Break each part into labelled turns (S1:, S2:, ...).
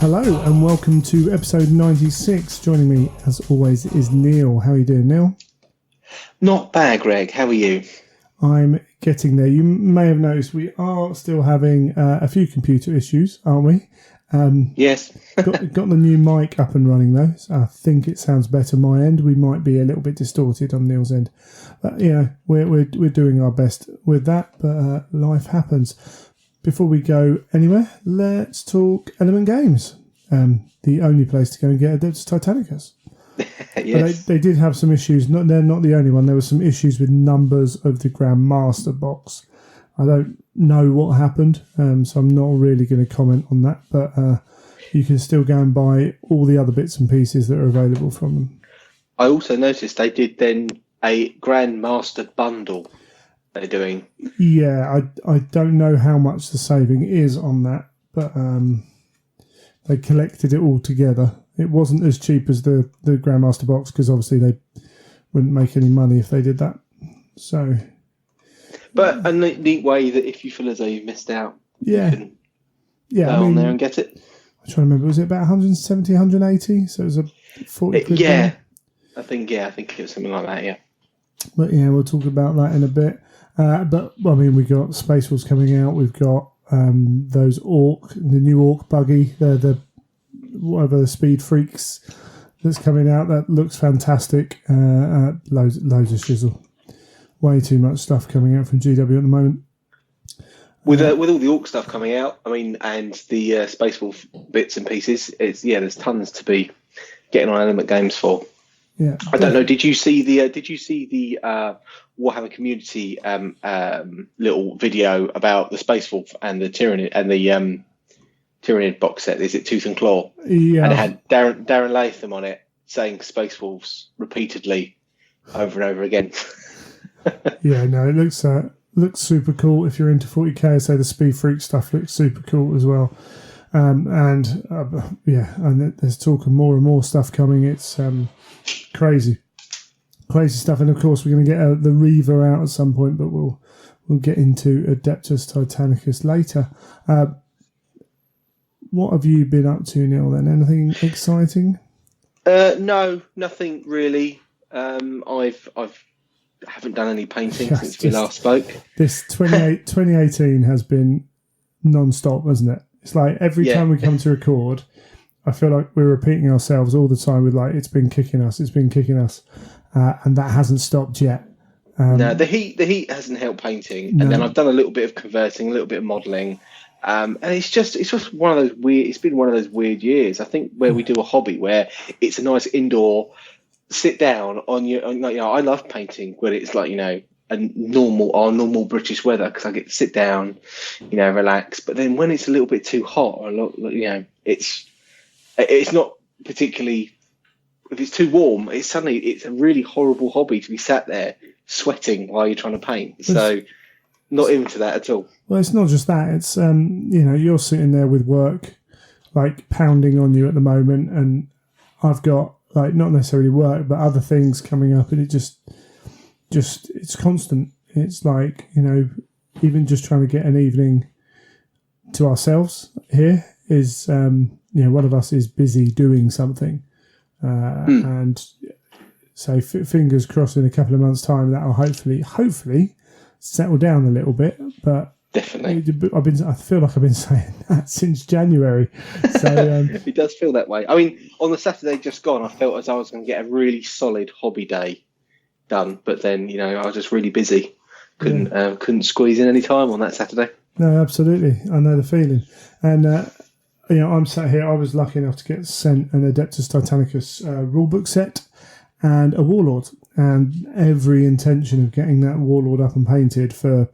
S1: Hello and welcome to episode 96. Joining me, as always, is Neil. How are you doing, Neil?
S2: Not bad, Greg. How are you?
S1: I'm getting there. You may have noticed we are still having a few computer issues, aren't we?
S2: Yes.
S1: got the new mic up and running though. So I think it sounds better my end. We might be a little bit distorted on Neil's end, but yeah, we're doing our best with that. But life happens. Before we go anywhere, let's talk Element Games. The only place to go and get Adeptus Titanicus.
S2: Yes.
S1: But they did have some issues. They're not the only one. There were some issues with numbers of the Grandmaster box. I don't know what happened, so I'm not really going to comment on that. But you can still go and buy all the other bits and pieces that are available from them.
S2: I also noticed they did then a Grandmaster bundle they're doing.
S1: Yeah, I don't know how much the saving is on that, but they collected it all together. It wasn't as cheap as the Grandmaster box because obviously they wouldn't make any money if they did that. So,
S2: but a neat way that if you feel as though you've missed out, you can go on there and get it.
S1: I'm trying to remember, was it about 170, 180? So it was a 40 quid.
S2: Yeah, I think it was something like that, yeah.
S1: But yeah, we'll talk about that in a bit. But I mean, we've got Space Wars coming out. We've got those the new Orc buggy, the whatever the Speed Freaks that's coming out. That looks fantastic. Loads of shizzle. Way too much stuff coming out from GW at the moment.
S2: With all the Orc stuff coming out, I mean, and the Space Wolf bits and pieces, there's tons to be getting on Element Games for.
S1: Yeah,
S2: I don't know. Did you see the Warhammer community little video about the Space Wolf and the Tyranid and the Tyranid box set? Is it Tooth and Claw?
S1: Yeah,
S2: and it had Darren Latham on it saying Space Wolves repeatedly over and over again.
S1: Yeah, no, it looks super cool. If you're into 40k, I say the Speed Freak stuff looks super cool as well. And there's talk of more and more stuff coming. It's crazy stuff. And of course, we're going to get the Reaver out at some point, but we'll get into Adeptus Titanicus later. What have you been up to, Neil? Then anything exciting?
S2: No, nothing really. I haven't done any painting since we last spoke. This
S1: 2018 has been non-stop, hasn't it? It's like every time we come to record, I feel like we're repeating ourselves all the time with like, it's been kicking us, and that hasn't stopped yet.
S2: No, the heat hasn't helped painting, and then I've done a little bit of converting, a little bit of modelling, and it's just one of those weird. It's been one of those weird years. I think where we do a hobby where it's a nice indoor sit down I love painting when it's like our normal British weather because I get to sit down, relax. But then when it's a little bit too hot, or it's not particularly. If it's too warm, it's a really horrible hobby to be sat there sweating while you're trying to paint. So, not into that at all.
S1: Well, it's not just that. It's you're sitting there with work like pounding on you at the moment, and I've got like not necessarily work, but other things coming up, and it just it's constant. It's like even just trying to get an evening to ourselves here is one of us is busy doing something. And so fingers crossed in a couple of months' time that'll hopefully settle down a little bit. But
S2: definitely,
S1: I feel like I've been saying that since January. So
S2: it does feel that way. I mean, on the Saturday just gone, I felt as I was going to get a really solid hobby day done, but then I was just really busy. Couldn't squeeze in any time on that Saturday.
S1: No, absolutely, I know the feeling, and. I'm sat here. I was lucky enough to get sent an Adeptus Titanicus rulebook set and a Warlord, and every intention of getting that Warlord up and painted for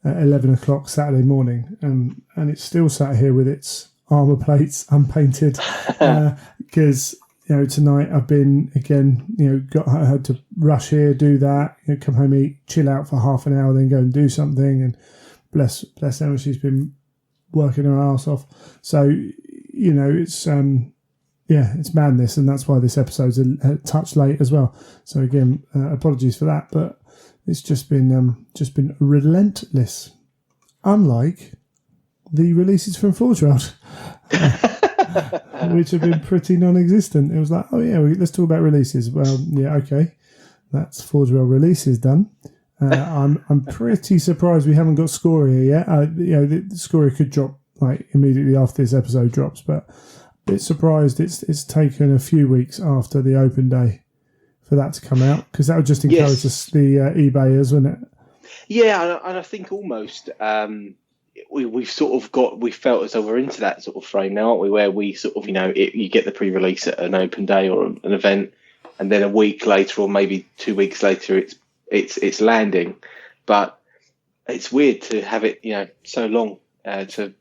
S1: 11 o'clock Saturday morning. And it's still sat here with its armour plates unpainted because tonight I've been again. I had to rush here, do that, come home, eat, chill out for half an hour, then go and do something. And bless Emma, she's been working her ass off. So, it's it's madness, and that's why this episode's a touch late as well. So again, apologies for that, but it's just been relentless. Unlike the releases from Forge World. which have been pretty non-existent. It was like, oh yeah, let's talk about releases. Well, yeah, okay, that's Forge World releases done. I'm pretty surprised we haven't got Scoria yet. The Scoria could drop like immediately after this episode drops, but a bit surprised it's taken a few weeks after the open day for that to come out, because that would just encourage the eBayers, wouldn't it?
S2: Yeah, and I think almost we felt as though we're into that sort of frame now, aren't we? Where we sort of, you get the pre-release at an open day or an event, and then a week later or maybe 2 weeks later it's landing. But it's weird to have it, so long to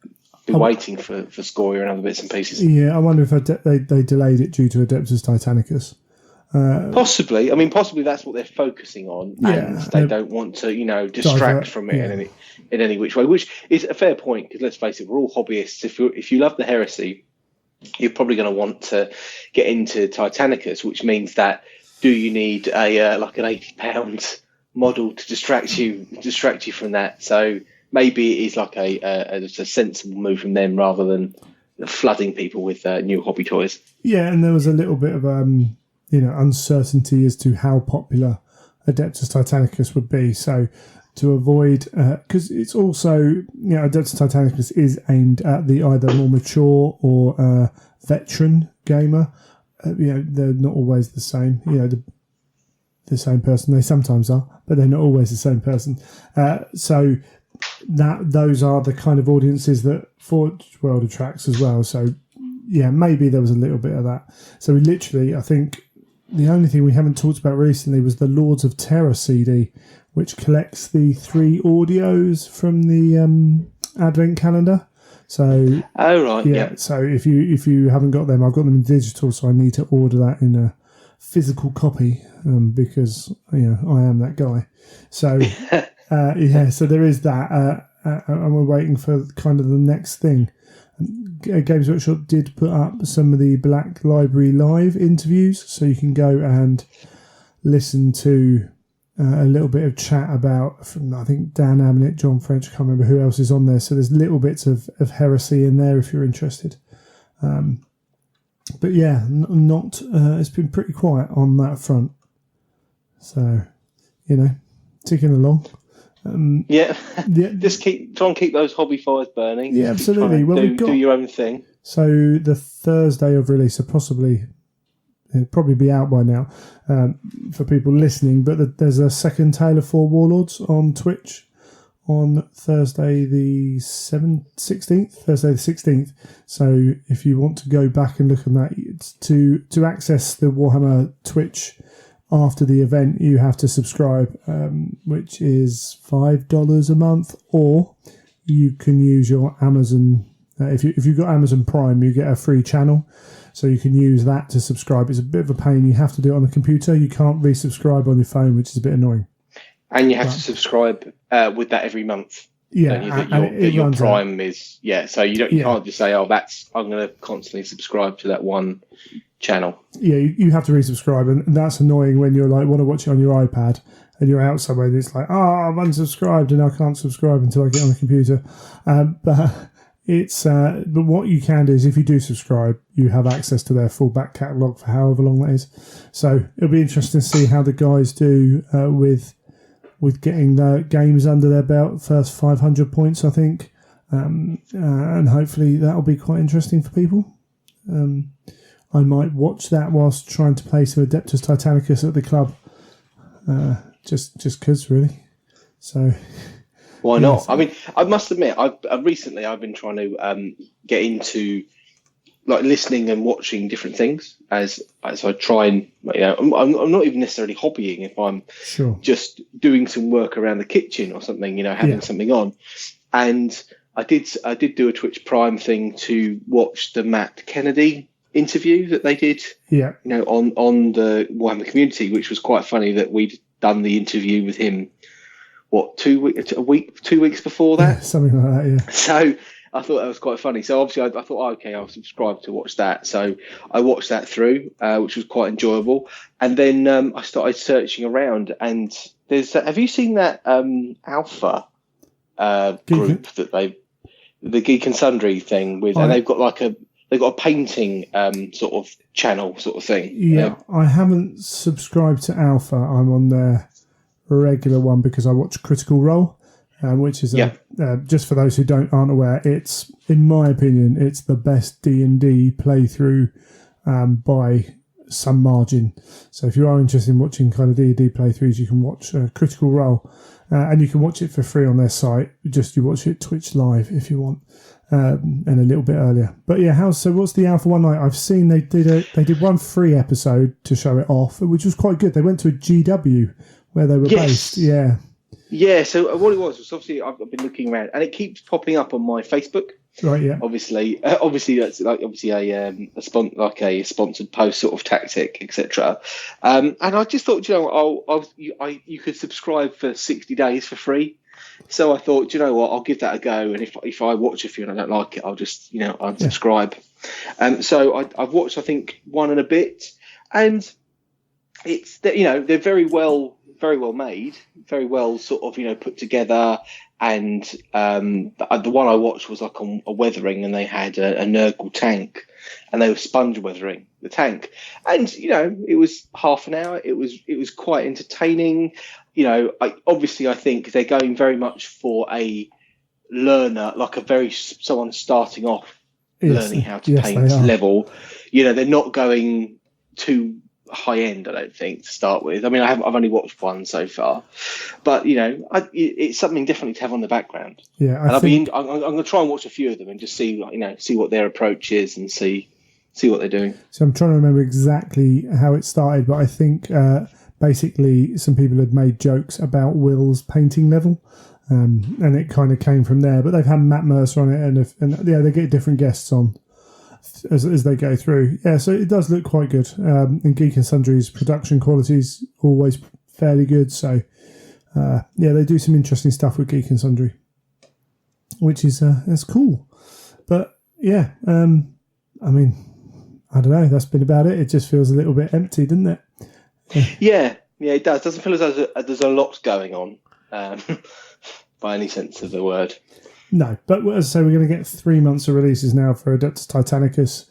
S2: be waiting for Scoria and other bits and pieces.
S1: Yeah, I wonder if they delayed it due to Adeptus Titanicus.
S2: Possibly. I mean, possibly that's what they're focusing on, and they don't want to, distract from it in any which way. Which is a fair point, because let's face it, we're all hobbyists. If you love the heresy, you're probably going to want to get into Titanicus, which means that do you need a like an £80 model to distract you from that? So maybe it is like a sensible move from them rather than flooding people with new hobby toys. Yeah,
S1: and there was a little bit of uncertainty as to how popular Adeptus Titanicus would be. So to avoid, because it's also, Adeptus Titanicus is aimed at the either more mature or veteran gamer. They're not always the same. The same person. They sometimes are, but they're not always the same person. So those are the kind of audiences that Forge World attracts as well. So yeah, maybe there was a little bit of that. So we literally, I think, the only thing we haven't talked about recently was the Lords of Terror CD, which collects the 3 audios from the Advent calendar. So,
S2: yeah.
S1: So if you haven't got them, I've got them in digital, so I need to order that in a physical copy because I am that guy. So so there is that, and we're waiting for kind of the next thing. Games Workshop did put up some of the Black Library Live interviews, so you can go and listen to a little bit of chat from, I think, Dan Abnett, John French, I can't remember who else is on there. So there's little bits of heresy in there if you're interested. But yeah, it's been pretty quiet on that front. So, ticking along.
S2: Just try and keep those hobby fires burning.
S1: Yeah, absolutely. Well,
S2: do your own thing.
S1: So the Thursday of release will probably be out by now for people listening. But there's a second Tale of Four Warlords on Twitch on Thursday the 16th. So if you want to go back and look on that, it's to access the Warhammer Twitch after the event, you have to subscribe, which is $5 a month, or you can use your Amazon. If you've got Amazon Prime, you get a free channel, so you can use that to subscribe. It's a bit of a pain. You have to do it on the computer. You can't resubscribe on your phone, which is a bit annoying.
S2: And you have to subscribe with that every month.
S1: Yeah,
S2: your Prime is so you can't just say, I'm going to constantly subscribe to that one channel.
S1: Yeah, you have to resubscribe, and that's annoying when you're like want to watch it on your iPad and you're out somewhere and it's like, I'm unsubscribed and I can't subscribe until I get on the computer. But what you can do is if you do subscribe, you have access to their full back catalogue for however long that is. So it'll be interesting to see how the guys do with getting the games under their belt, first 500 points, I think. And hopefully that'll be quite interesting for people. I might watch that whilst trying to play some Adeptus Titanicus at the club. Just because, really. So,
S2: why not? I mean, I must admit, I've recently been trying to get into like listening and watching different things as I try and I'm not even necessarily hobbying if I'm just doing some work around the kitchen or something, having something on. And I did do a Twitch Prime thing to watch the Matt Kennedy interview that they did, on the Warhammer community, which was quite funny that we'd done the interview with him, 2 weeks before that?
S1: Something like that, yeah.
S2: So I thought that was quite funny. So obviously I thought, okay, I'll subscribe to watch that. So I watched that through, which was quite enjoyable. And then I started searching around, and have you seen that Alpha group that the Geek and Sundry thing with, and they've got like they've got a painting sort of channel sort of thing.
S1: Yeah, I haven't subscribed to Alpha. I'm on their regular one because I watch Critical Role, which is just for those who aren't aware. It's, in my opinion, it's the best D&D playthrough by some margin. So if you are interested in watching kind of D&D playthroughs, you can watch Critical Role, and you can watch it for free on their site. You watch it Twitch live if you want, and a little bit earlier. But yeah, so what's the Alpha one like? I've seen they did one free episode to show it off, which was quite good. They went to a GW where they were based. Yeah. Yeah,
S2: so what it was obviously I've been looking around, and it keeps popping up on my Facebook.
S1: Right, yeah.
S2: Obviously that's a sponsored post sort of tactic, etc. And I just thought, you could subscribe for 60 days for free. So I thought, you know what, I'll give that a go, and if I watch a few and I don't like it, I'll just unsubscribe. So I've watched, I think, one and a bit, and it's they're very well made, very well sort of put together. And the one I watched was like on a weathering, and they had a Nurgle tank, and they were sponge weathering the tank. And it was half an hour. It was quite entertaining. I think they're going very much for a learner, like someone starting off learning how to paint level. They're not going too high end, I don't think, to start with. I mean, I've only watched one so far, but it's something definitely to have on the background.
S1: Yeah,
S2: I'm going to try and watch a few of them and just see what their approach is and see what they're doing.
S1: So I'm trying to remember exactly how it started, but I think basically some people had made jokes about Will's painting level, and it kind of came from there. But they've had Matt Mercer on it, and they get different guests on as they go through. Yeah, so it does look quite good. And Geek and Sundry's production quality is always fairly good. So, they do some interesting stuff with Geek and Sundry, which is that's cool. But, yeah, I mean, I don't know. That's been about it. It just feels a little bit empty, doesn't it?
S2: Yeah, it does. Doesn't feel as though there's a lot going on by any sense of the word.
S1: No, but as I say, we're going to get 3 months of releases now for Adeptus Titanicus,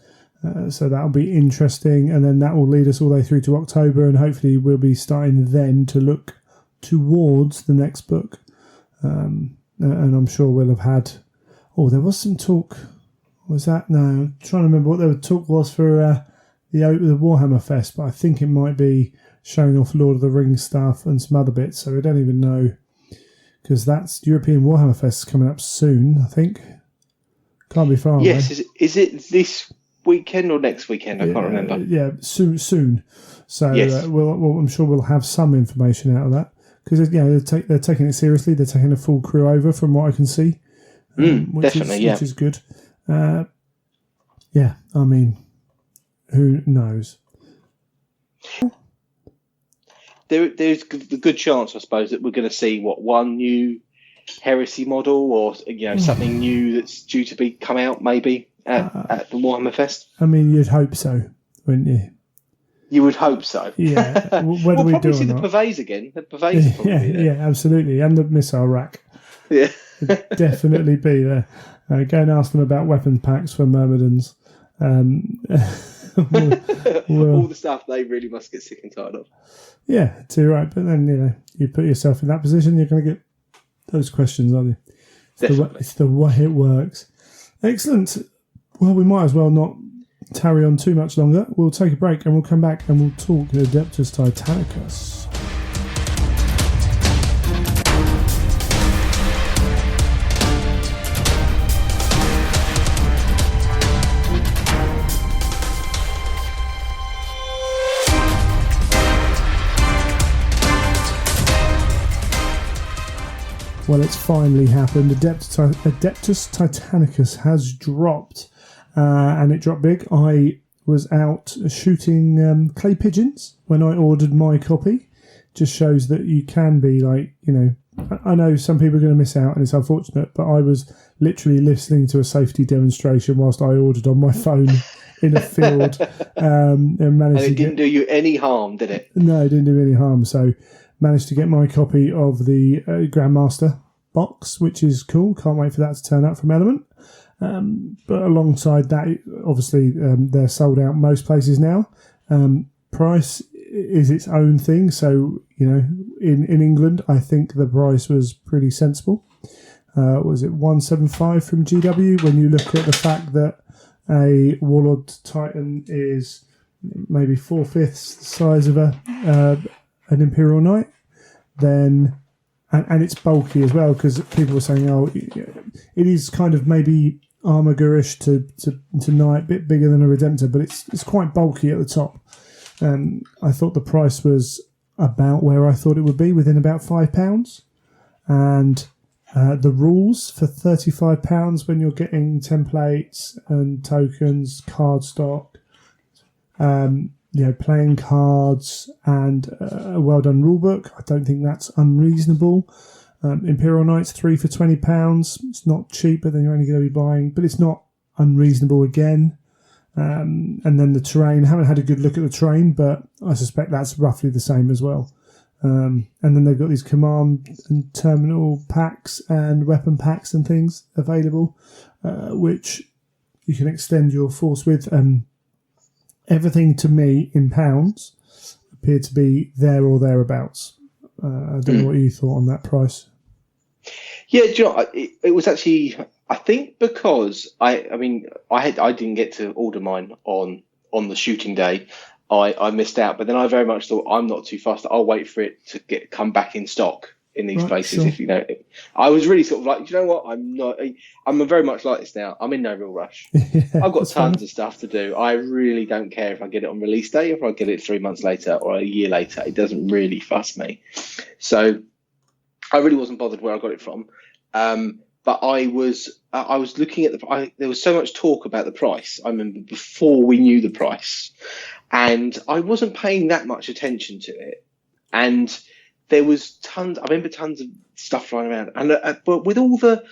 S1: so that'll be interesting, and then that will lead us all the way through to October, and hopefully we'll be starting then to look towards the next book, and I'm sure we'll have had... Oh, there was some talk... Was that? No, I'm trying to remember what the talk was for the Warhammer Fest, but I think it might be showing off Lord of the Rings stuff and some other bits, so we don't even know... Because that's European Warhammer Fest coming up soon, I think. Can't be far away.
S2: Yes, is it this weekend or next weekend? I can't remember.
S1: Yeah, soon. So
S2: yes.
S1: I'm sure we'll have some information out of that. Because they're taking it seriously. They're taking a full crew over, from what I can see. Which is good. I mean, who knows?
S2: There's the good chance, I suppose, that we're going to see one new heresy model or something new that's due to come out maybe at the Warhammer Fest.
S1: I mean, you'd hope so, wouldn't you?
S2: You would hope so.
S1: Yeah. Whether we
S2: probably
S1: do
S2: see the pavets again. The pavets will probably be there. Yeah,
S1: absolutely, and the missile rack.
S2: Yeah,
S1: definitely be there. Go and ask them about weapons packs for Myrmidons.
S2: All the stuff they really must get sick and tired of.
S1: Yeah, too right. But then, you put yourself in that position, you're going to get those questions, aren't you? It's the way it works. Excellent. Well, we might as well not tarry on too much longer. We'll take a break and we'll come back and we'll talk Adeptus Titanicus. Well, it's finally happened. Adeptus Titanicus has dropped, and it dropped big. I was out shooting clay pigeons when I ordered my copy. Just shows that you can be I know some people are going to miss out, and it's unfortunate, but I was literally listening to a safety demonstration whilst I ordered on my phone in a field. And it
S2: didn't do you any harm, did it?
S1: No, it didn't do any harm. So managed to get my copy of the Grandmaster box, which is cool. Can't wait for that to turn up from Element. But alongside that, obviously, they're sold out most places now. Price is its own thing. So, in England, I think the price was pretty sensible. Was it 175 from GW? When you look at the fact that a Warlord Titan is maybe 4/5 the size of an Imperial Knight, then and it's bulky as well, because people were saying, it is kind of maybe Armagerish to Knight, a bit bigger than a Redemptor, but it's quite bulky at the top. And I thought the price was about where I thought it would be, within about £5. And the rules for £35 when you're getting templates and tokens, cardstock, playing cards, and a well-done rulebook. I don't think that's unreasonable. Imperial Knights 3 for £20. It's not cheaper than you're only going to be buying, but it's not unreasonable again. And then the terrain. I haven't had a good look at the terrain, but I suspect that's roughly the same as well. And then they've got these command and terminal packs and weapon packs and things available, which you can extend your force with. Everything to me in pounds appeared to be there or thereabouts. I don't know what you thought on that price.
S2: Yeah, do you know, it was actually, I think, because I didn't get to order mine on the shooting day. I missed out, but then I very much thought, I'm not too fast. I'll wait for it to come back in stock in these places. Sure. I was really sort of like, do you know what? I'm very much like this now. I'm in no real rush. Yeah, I've got tons of stuff to do. I really don't care if I get it on release day, if I get it 3 months later or a year later. It doesn't really fuss me. So I really wasn't bothered where I got it from. But I was looking at there was so much talk about the price. I remember before we knew the price, and I wasn't paying that much attention to it. And there was tons of stuff flying around, and but with all the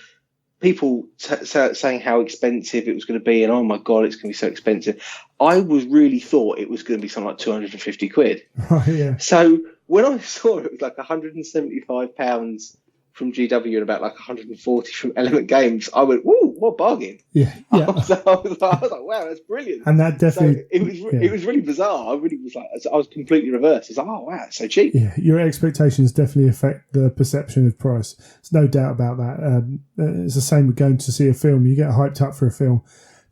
S2: people saying how expensive it was going to be, and oh my god, it's going to be so expensive, I really thought it was going to be something like £250.
S1: Oh, yeah.
S2: So when I saw it was like £175 from GW and about like 140 from Element Games, I went, "Woo, what bargain!"
S1: Yeah.
S2: I was like, "Wow, that's brilliant!"
S1: And that definitely
S2: it was really bizarre. I really was like, I was completely reversed. I was like, "Oh wow, it's so cheap."
S1: Yeah, your expectations definitely affect the perception of price. There's no doubt about that. It's the same with going to see a film. You get hyped up for a film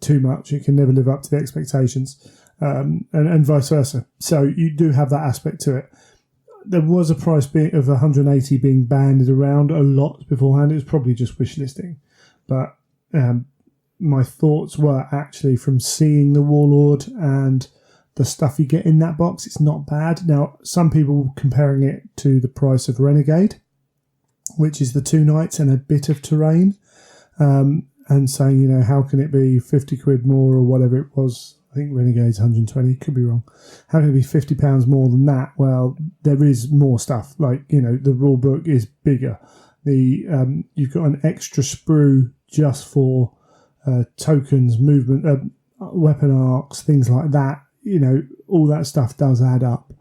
S1: too much, it can never live up to the expectations, and vice versa. So you do have that aspect to it. There was a price of 180 being banded around a lot beforehand. It was probably just wish listing. But my thoughts were actually, from seeing the Warlord and the stuff you get in that box, it's not bad. Now, some people comparing it to the price of Renegade, which is the 2 knights and a bit of terrain, and saying, how can it be £50 more or whatever it was? I think Renegade's 120, could be wrong. How can it be £50 more than that? Well, there is more stuff. Like, the rule book is bigger. You've got an extra sprue just for tokens, movement, weapon arcs, things like that. All that stuff does add up.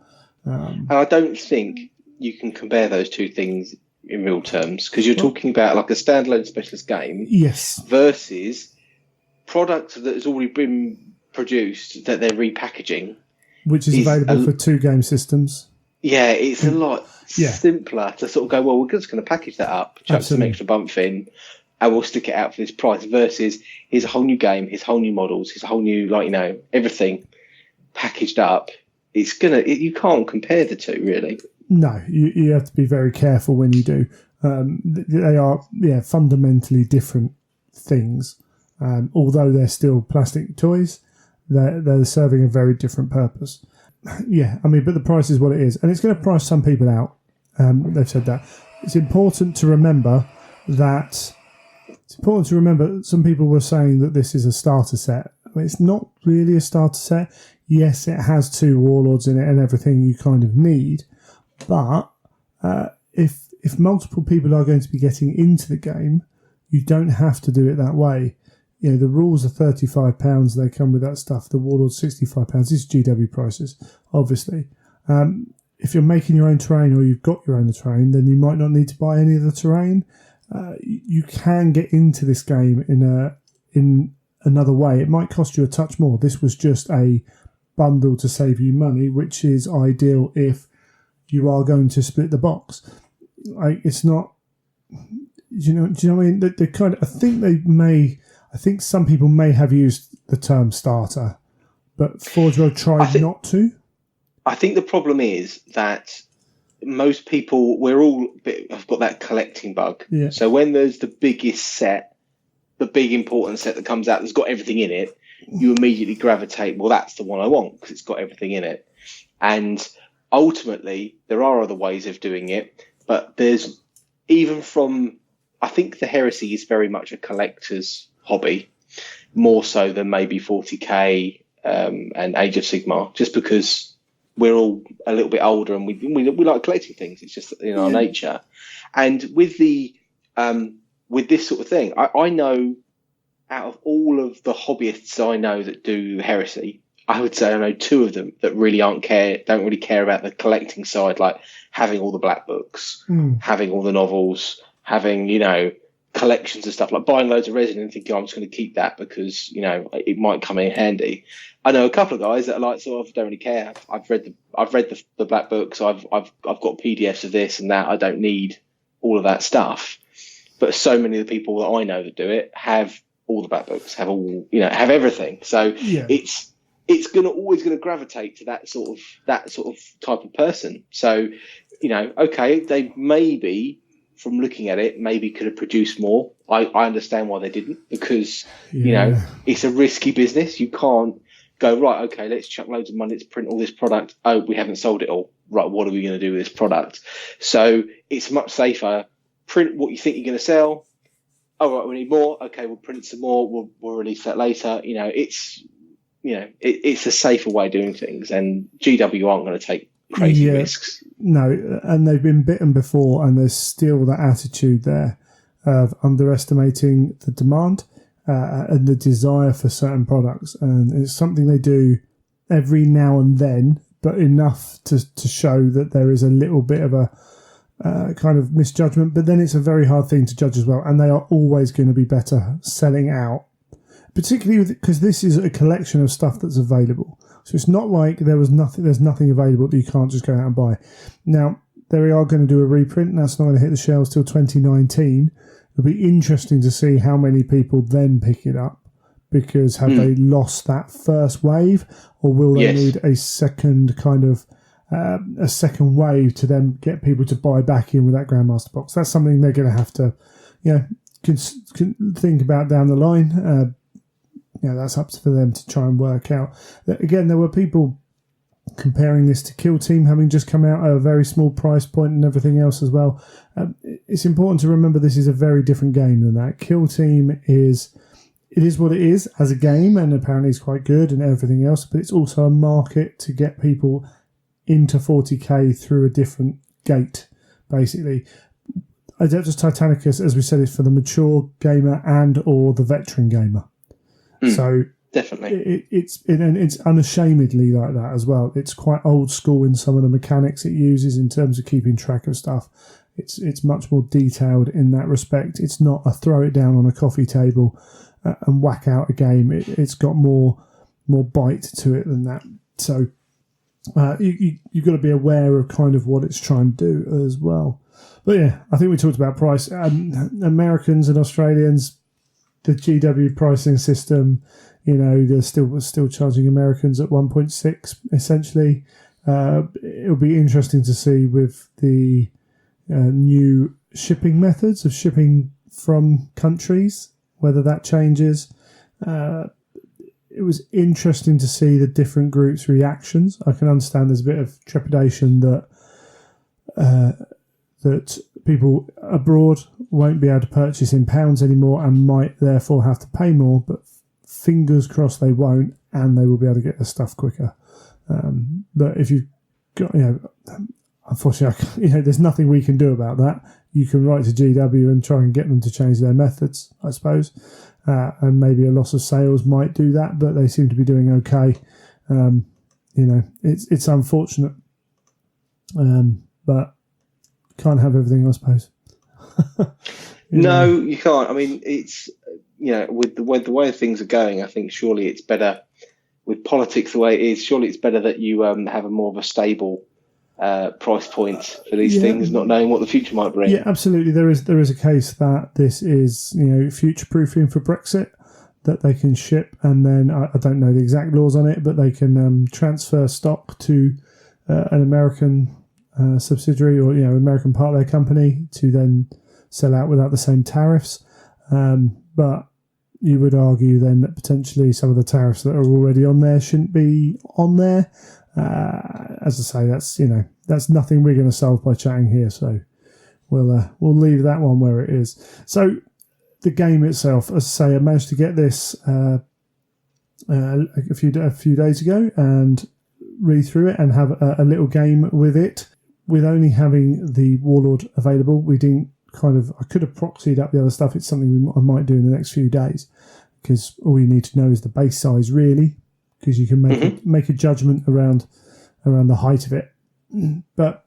S2: And I don't think you can compare those two things in real terms, because you're talking about like a standalone specialist game,
S1: yes,
S2: versus product that has already been produced that they're repackaging,
S1: which is available for 2 game systems.
S2: Yeah, it's a lot simpler to sort of go, well, we're just going to package that up, chuck some extra bump in, and we'll stick it out for this price, versus here's a whole new game, here's whole new models, here's a whole new, everything packaged up. You can't compare the two, really. No,
S1: you have to be very careful when you do. They are fundamentally different things. Although they're still plastic toys, they're serving a very different purpose. Yeah, but the price is what it is, and it's going to price some people out. They've said that. It's important to remember some people were saying that this is a starter set. It's not really a starter set. Yes, it has 2 warlords in it and everything you kind of need, but if multiple people are going to be getting into the game, you don't have to do it that way. The rules are £35. They come with that stuff. The Warlord's £65. This is GW prices, obviously. If you're making your own terrain or you've got your own terrain, then you might not need to buy any of the terrain. You can get into this game in in another way, it might cost you a touch more. This was just a bundle to save you money, which is ideal if you are going to split the box. It's not, do you know what I mean? They kind of, I think some people may have used the term starter, but Forge World tried not to.
S2: I think the problem is that most people, I've got that collecting bug.
S1: Yeah.
S2: So when there's the biggest set, the big important set that comes out that's got everything in it, you immediately gravitate, well, that's the one I want because it's got everything in it. And ultimately, there are other ways of doing it, but there's I think the Heresy is very much a collector's hobby, more so than maybe 40k and Age of Sigmar, just because we're all a little bit older and we like collecting things. It's just our nature. And with this sort of thing, I know out of all of the hobbyists I know that do Heresy, I would say I know two of them that really don't really care about the collecting side, like having all the black books, having all the novels, having, collections and stuff, like buying loads of resin and thinking, I'm just going to keep that because, it might come in handy. I know a couple of guys that are like, sort of, don't really care. I've read the black books. I've got PDFs of this and that. I don't need all of that stuff. But so many of the people that I know that do it have all the black books, have everything. So it's always going to gravitate to that sort of type of person. So, okay, they maybe, from looking at it, maybe could have produced more. I understand why they didn't, because it's a risky business. You can't go, right, okay, let's chuck loads of money to print all this product. Oh, we haven't sold it all. Right, what are we going to do with this product? So it's much safer. Print what you think you're going to sell. Oh, right, we need more. Okay, we'll print some more. We'll release that later. It's a safer way of doing things, and GW aren't going to take crazy risks.
S1: No, and they've been bitten before, and there's still that attitude there of underestimating the demand and the desire for certain products. And it's something they do every now and then, but enough to show that there is a little bit of a kind of misjudgment. But then it's a very hard thing to judge as well, and they are always going to be better selling out, particularly because this is a collection of stuff that's available. So it's not like there's nothing available that you can't just go out and buy. Now, they are going to do a reprint, and that's not going to hit the shelves till 2019. It'll be interesting to see how many people then pick it up, because have they lost that first wave, or will they need a second kind of a second wave to then get people to buy back in with that Grandmaster box? That's something they're going to have to, can think about down the line. That's up for them to try and work out. Again, there were people comparing this to Kill Team, having just come out at a very small price point and everything else as well. It's important to remember this is a very different game than that. Kill Team is what it is as a game, and apparently it's quite good and everything else, but it's also a market to get people into 40k through a different gate, basically. Adeptus Titanicus, as we said, is for the mature gamer and or the veteran gamer. So
S2: definitely,
S1: it's unashamedly like that as well. It's quite old school in some of the mechanics it uses in terms of keeping track of stuff. It's much more detailed in that respect. It's not a throw it down on a coffee table and whack out a game. It's got more bite to it than that. So you've got to be aware of kind of what it's trying to do as well. But yeah, I think we talked about price. Americans and Australians, the GW pricing system, they're still charging Americans at 1.6 essentially. It'll be interesting to see with the new shipping methods of shipping from countries, whether that changes. It was interesting to see the different groups' reactions. I can understand there's a bit of trepidation that people abroad won't be able to purchase in pounds anymore and might therefore have to pay more, but fingers crossed they won't, and they will be able to get their stuff quicker. But if you've got, unfortunately, there's nothing we can do about that. You can write to GW and try and get them to change their methods, I suppose. And maybe a loss of sales might do that, but they seem to be doing okay. It's unfortunate, but can't have everything, I suppose.
S2: No, you can't. I mean, with the way things are going, I think surely it's better with politics the way it is. Surely it's better that you have a more of a stable price point for these things, not knowing what the future might bring.
S1: Yeah, absolutely. There is a case that this is future proofing for Brexit, that they can ship, and then I don't know the exact laws on it, but they can transfer stock to an American subsidiary or American part of their company to then sell out without the same tariffs. But you would argue then that potentially some of the tariffs that are already on there shouldn't be on there. As I say, that's nothing we're going to solve by chatting here. So we'll leave that one where it is. So the game itself, as I say, I managed to get this a few days ago and read through it and have a little game with it. With only having the Warlord available, we didn't I could have proxied up the other stuff. It's something I might do in the next few days, because all you need to know is the base size, really, because you can make a judgment around the height of it. But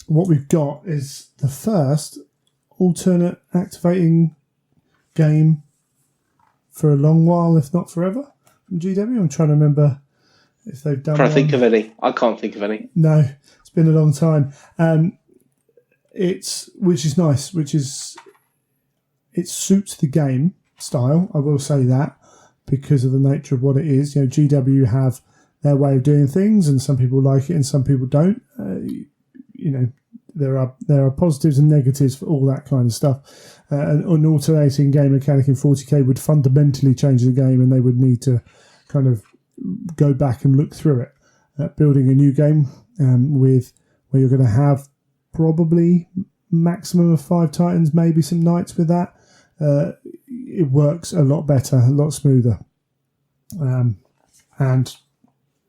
S1: what we've got is the first alternate activating game for a long while, if not forever, from GW. I'm trying to remember if they've done.
S2: Trying to think of any. I can't think of any.
S1: No, it's been a long time. Which is nice. It suits the game style. I will say that, because of the nature of what it is. GW have their way of doing things, and some people like it and some people don't. There are positives and negatives for all that kind of stuff. An alternating game mechanic in 40k would fundamentally change the game, and they would need to kind of go back and look through it. Building a new game where you're going to have probably maximum of 5 Titans, maybe some Knights with that. It works a lot better, a lot smoother. And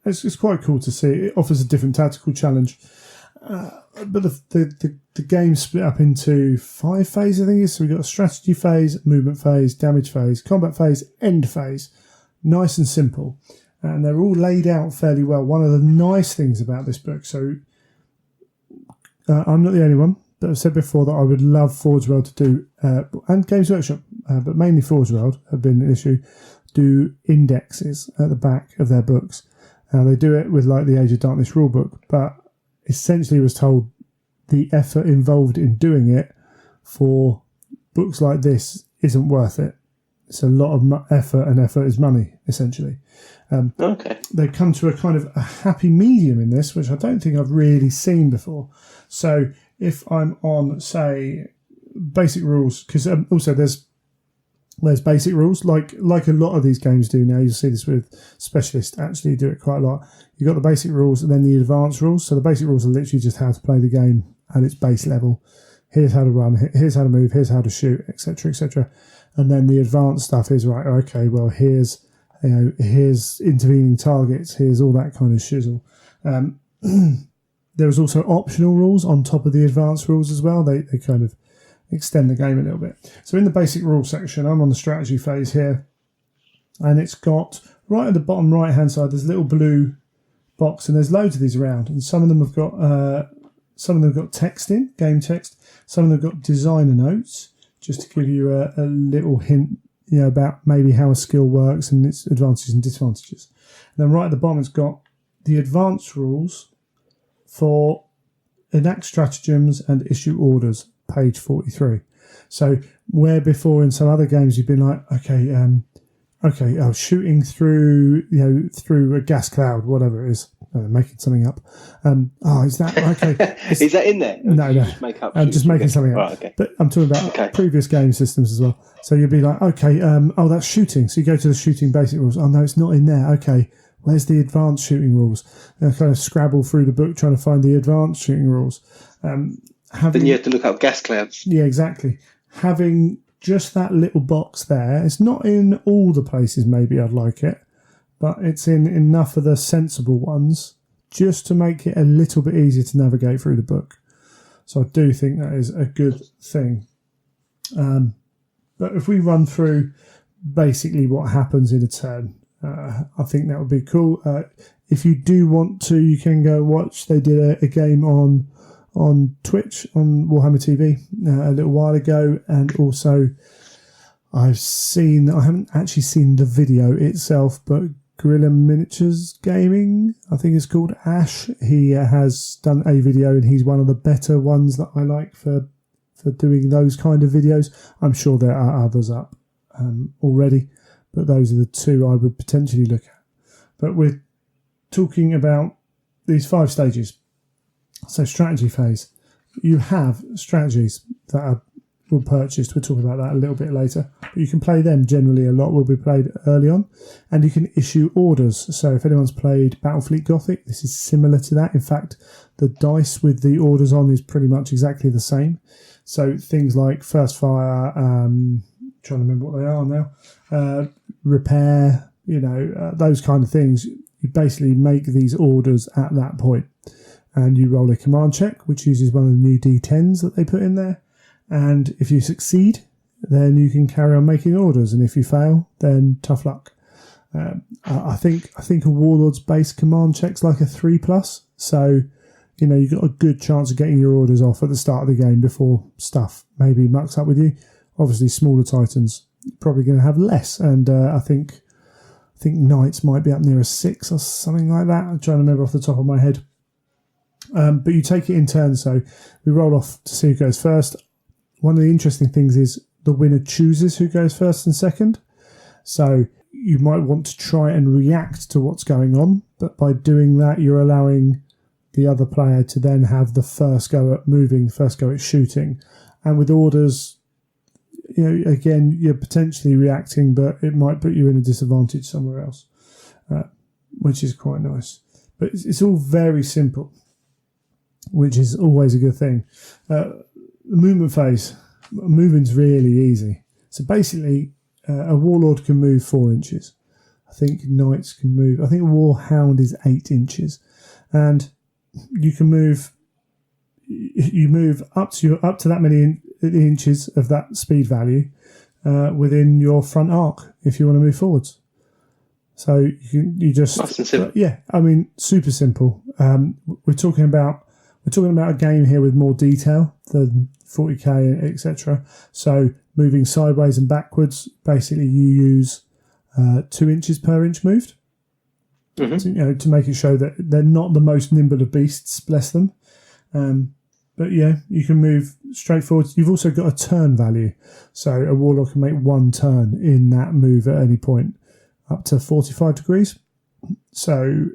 S1: it's quite cool to see. It offers a different tactical challenge. But the game's split up into 5 phases, I think it is. So we've got a strategy phase, movement phase, damage phase, combat phase, end phase. Nice and simple. And they're all laid out fairly well. One of the nice things about this book, so I'm not the only one, but I've said before that I would love Forge World to do, and Games Workshop, but mainly Forge World have been an issue, do indexes at the back of their books. They do it with like the Age of Darkness rulebook, but essentially was told the effort involved in doing it for books like this isn't worth it. It's a lot of effort, and effort is money, essentially.
S2: Okay.
S1: They come to a kind of a happy medium in this, which I don't think I've really seen before. So if I'm on, say, basic rules, because also there's basic rules, like a lot of these games do now. You'll see this with Specialist, actually do it quite a lot. You've got the basic rules and then the advanced rules. So the basic rules are literally just how to play the game at its base level. Here's how to run, here's how to move, here's how to shoot, etc., etc. And then the advanced stuff is, right, okay, well, here's intervening targets, here's all that kind of shizzle. There's also optional rules on top of the advanced rules as well. They kind of extend the game a little bit. So in the basic rule section, I'm on the strategy phase here, and it's got, right at the bottom right hand side, there's a little blue box, and there's loads of these around, and some of them have got text in, game text. Some of them have got designer notes, just to give you a little hint, about maybe how a skill works and its advantages and disadvantages. And then right at the bottom, it's got the advanced rules for enact stratagems and issue orders, page 43. So where before in some other games you've been like, shooting through, through a gas cloud, whatever it is, making something up. Is that okay?
S2: Is that in there?
S1: No.
S2: Just make up.
S1: I'm just making something up.
S2: Right, okay.
S1: But I'm talking about previous game systems as well. So you'll be like, that's shooting. So you go to the shooting basic rules. Oh no, it's not in there. Okay, where's the advanced shooting rules? And I kind of scrabble through the book trying to find the advanced shooting rules. Then
S2: you have to look up gas clouds.
S1: Yeah, exactly. Having just that little box there, it's not in all the places maybe I'd like it, but it's in enough of the sensible ones just to make it a little bit easier to navigate through the book. So I do think that is a good thing. But if we run through basically what happens in a turn, I think that would be cool. If you do want to, you can go watch. They did a game on Twitch, on Warhammer TV, a little while ago, and also I haven't actually seen the video itself, but Guerrilla Miniatures Gaming, I think it's called, Ash, he has done a video, and he's one of the better ones that I like for doing those kind of videos. I'm sure there are others up already, but those are the two I would potentially look at. But we're talking about these 5 stages. So strategy phase. You have strategies that were purchased. We'll talk about that a little bit later. But you can play them. Generally, a lot will be played early on. And you can issue orders. So if anyone's played Battlefleet Gothic, this is similar to that. In fact, the dice with the orders on is pretty much exactly the same. So things like First Fire, trying to remember what they are now, repair, those kind of things. You basically make these orders at that point. And you roll a command check, which uses one of the new D10s that they put in there. And if you succeed, then you can carry on making orders. And if you fail, then tough luck. I think a Warlord's base command check's like a 3+. So, you've got a good chance of getting your orders off at the start of the game before stuff maybe mucks up with you. Obviously, smaller Titans probably going to have less. And I think Knights might be up near a 6 or something like that. I'm trying to remember off the top of my head. But you take it in turns, so we roll off to see who goes first. One of the interesting things is the winner chooses who goes first and second. So you might want to try and react to what's going on, but by doing that, you're allowing the other player to then have the first go at moving, first go at shooting. And with orders, again, you're potentially reacting, but it might put you in a disadvantage somewhere else, which is quite nice. But it's all very simple, which is always a good thing. The movement phase. Moving's really easy. So basically, a Warlord can move 4 inches. I think Knights can move. I think a Warhound is 8 inches. And you can move. You move up to that many inches of that speed value within your front arc if you want to move forwards. So you just
S2: nice and simple.
S1: Super simple. We're talking about a game here with more detail than 40k, etc. So moving sideways and backwards, basically you use 2 inches per inch moved. Mm-hmm. To make it show that they're not the most nimble of beasts, bless them. But yeah, you can move straight forward. You've also got a turn value. So a Warlord can make 1 turn in that move at any point, up to 45 degrees. So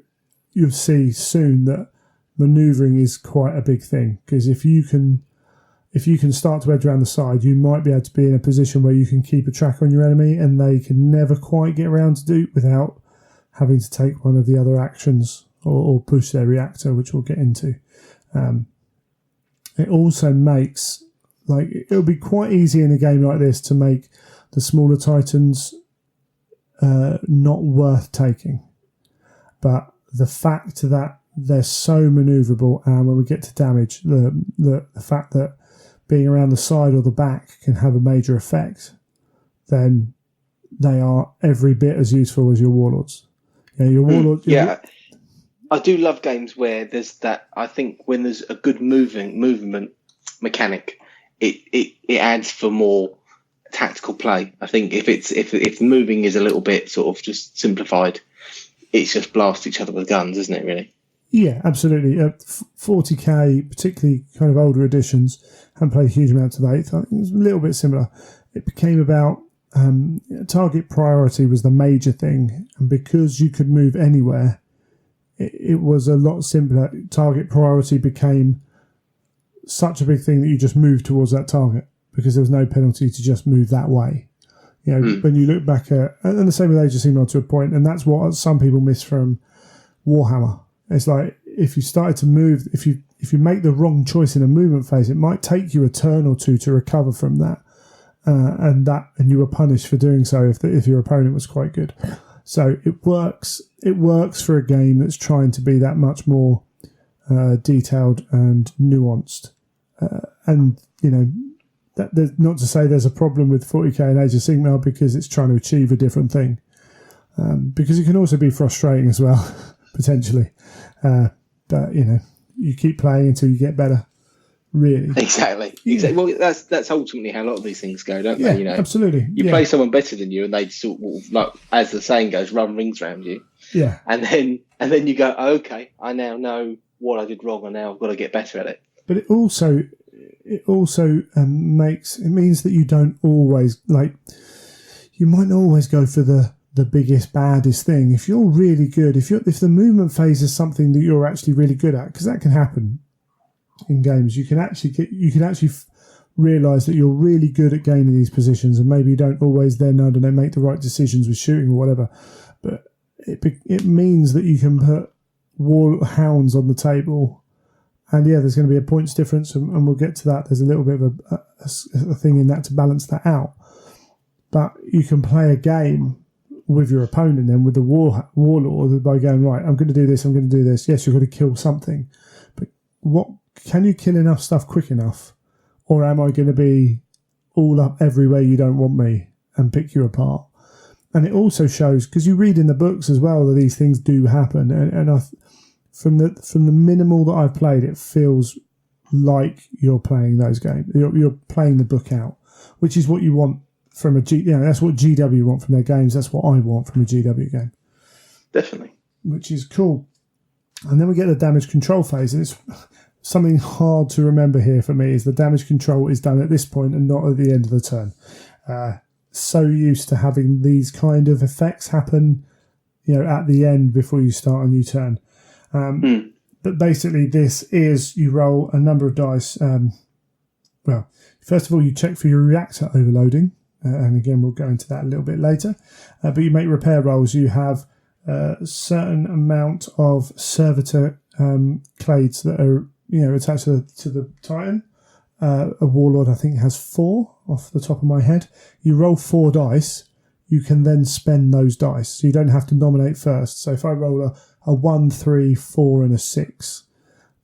S1: you'll see soon that manoeuvring is quite a big thing, because if you can start to edge around the side, you might be able to be in a position where you can keep a track on your enemy and they can never quite get around to do without having to take one of the other actions or push their reactor, which we'll get into. It also makes, it'll be quite easy in a game like this to make the smaller Titans not worth taking. But the fact that they're so manoeuvrable, and when we get to damage, the fact that being around the side or the back can have a major effect, then they are every bit as useful as your Warlords. Your Warlord.
S2: I do love games where there's that. I think when there's a good movement mechanic, it adds for more tactical play. I think if moving is a little bit sort of just simplified, it's just blast each other with guns, isn't it? Really. Yeah,
S1: absolutely. 40k, particularly kind of older editions, haven't played huge amounts of 8th. I think it was a little bit similar. It became about target priority was the major thing, and because you could move anywhere, it was a lot simpler. Target priority became such a big thing that you just moved towards that target because there was no penalty to just move that way. When you look back at, and the same with Age of Sigmar to a point, and that's what some people miss from Warhammer. It's like if you started to move, if you make the wrong choice in a movement phase, it might take you a turn or two to recover from that, and you were punished for doing so if your opponent was quite good. So it works. It works for a game that's trying to be that much more detailed and nuanced. And that not to say there's a problem with 40k and Age of Sigmar because it's trying to achieve a different thing. Because it can also be frustrating as well, potentially. But you keep playing until you get better. really.
S2: Exactly. Well, that's ultimately how a lot of these things go, don't they?
S1: Absolutely.
S2: You play someone better than you, and they sort of, like, as the saying goes, run rings around you.
S1: Yeah.
S2: And then you go, oh, okay, I now know what I did wrong, and now I've got to get better at it.
S1: But it also means that you don't always, like, you might not always go for the biggest, baddest thing. If you're really good, if the movement phase is something that you're actually really good at, because that can happen in games, you can actually realise that you're really good at gaining these positions, and maybe you don't always then, I don't know, make the right decisions with shooting or whatever. But it means that you can put hounds on the table, and there's going to be a points difference, and we'll get to that. There's a little bit of a thing in that to balance that out. But you can play a game with your opponent then, with the warlord, by going, right, I'm going to do this, I'm going to do this. Yes, you've got to kill something, but what can you kill enough stuff quick enough, or am I going to be all up everywhere you don't want me and pick you apart? And it also shows, because you read in the books as well, that these things do happen, and from the minimal that I've played, it feels like you're playing those games. You're playing the book out, which is what you want from that's what GW want from their games. That's what I want from a GW game.
S2: Definitely. Which
S1: is cool. And then we get the damage control phase, and it's something hard to remember here for me, is the damage control is done at this point and not at the end of the turn. So used to having these kind of effects happen, at the end before you start a new turn. But basically this is, you roll a number of dice. Well, first of all, you check for your reactor overloading. And again, we'll go into that a little bit later. But you make repair rolls. You have a certain amount of servitor clades that are, attached to the Titan. A warlord, I think, has 4 off the top of my head. You roll 4 dice. You can then spend those dice. So you don't have to nominate first. So if I roll a 1, 3, 4 and a 6,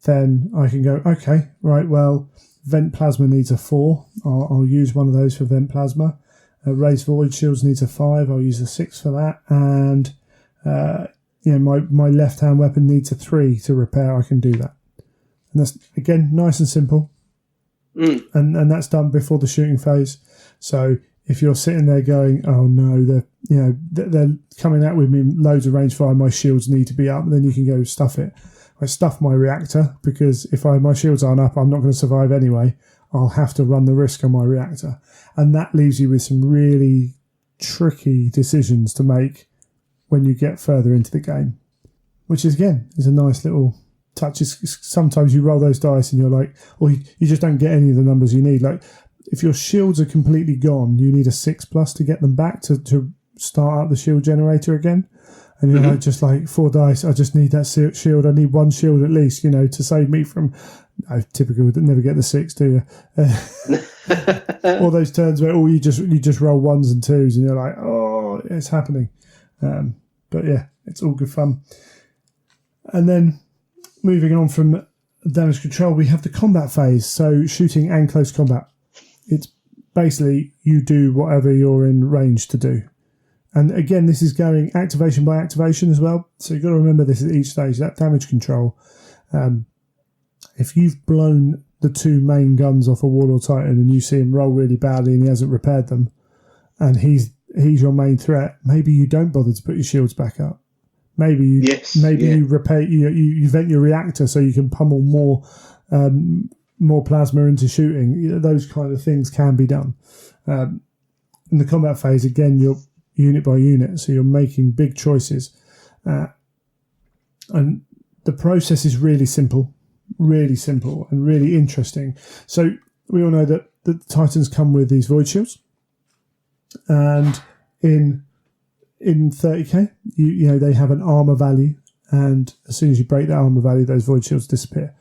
S1: then I can go, okay, right, well, Vent Plasma needs a 4. I'll use one of those for Vent Plasma. Raised Void Shields needs a 5. I'll use a 6 for that. And my left-hand weapon needs a 3 to repair. I can do that. And that's, again, nice and simple. And that's done before the shooting phase. So if you're sitting there going, oh no, they're coming out with me loads of range fire, my shields need to be up, then you can go stuff it. I stuff my reactor, because if my shields aren't up, I'm not going to survive anyway. I'll have to run the risk on my reactor. And that leaves you with some really tricky decisions to make when you get further into the game, which is, again, is a nice little touch. Sometimes you roll those dice and you're like, or you just don't get any of the numbers you need. Like, if your shields are completely gone, you need a 6+ to get them back to start up the shield generator again. And you're like, just like 4 dice, I just need that shield. I need 1 shield at least, to save me from... I typically would never get the 6, do you? All those turns where you just roll 1s and 2s and you're like, oh, it's happening. But yeah, it's all good fun. And then moving on from damage control, we have the combat phase. So shooting and close combat. It's basically you do whatever you're in range to do. And again, this is going activation by activation as well. So you've got to remember this at each stage, that damage control. If you've blown the 2 main guns off a Warlord Titan and you see him roll really badly and he hasn't repaired them, and he's your main threat, maybe you don't bother to put your shields back up. Maybe you repair, you vent your reactor so you can pummel more plasma into shooting. Those kind of things can be done. In the combat phase, again, you're unit by unit, so you're making big choices. And the process is really simple and really interesting. So we all know that the Titans come with these void shields, and in 30k, they have an armor value, and as soon as you break that armor value, those void shields disappear.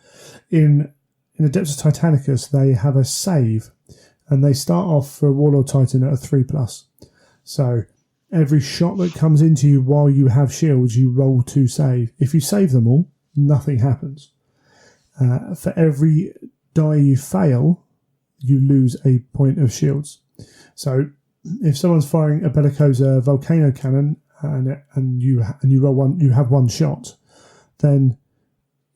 S1: In Adeptus Titanicus, they have a save, and they start off for a Warlord Titan at a 3+. So every shot that comes into you while you have shields, you roll to save. If you save them all, nothing happens. For every die you fail, you lose a point of shields. So if someone's firing a Bellicosa volcano cannon and you roll one, you have 1 shot, then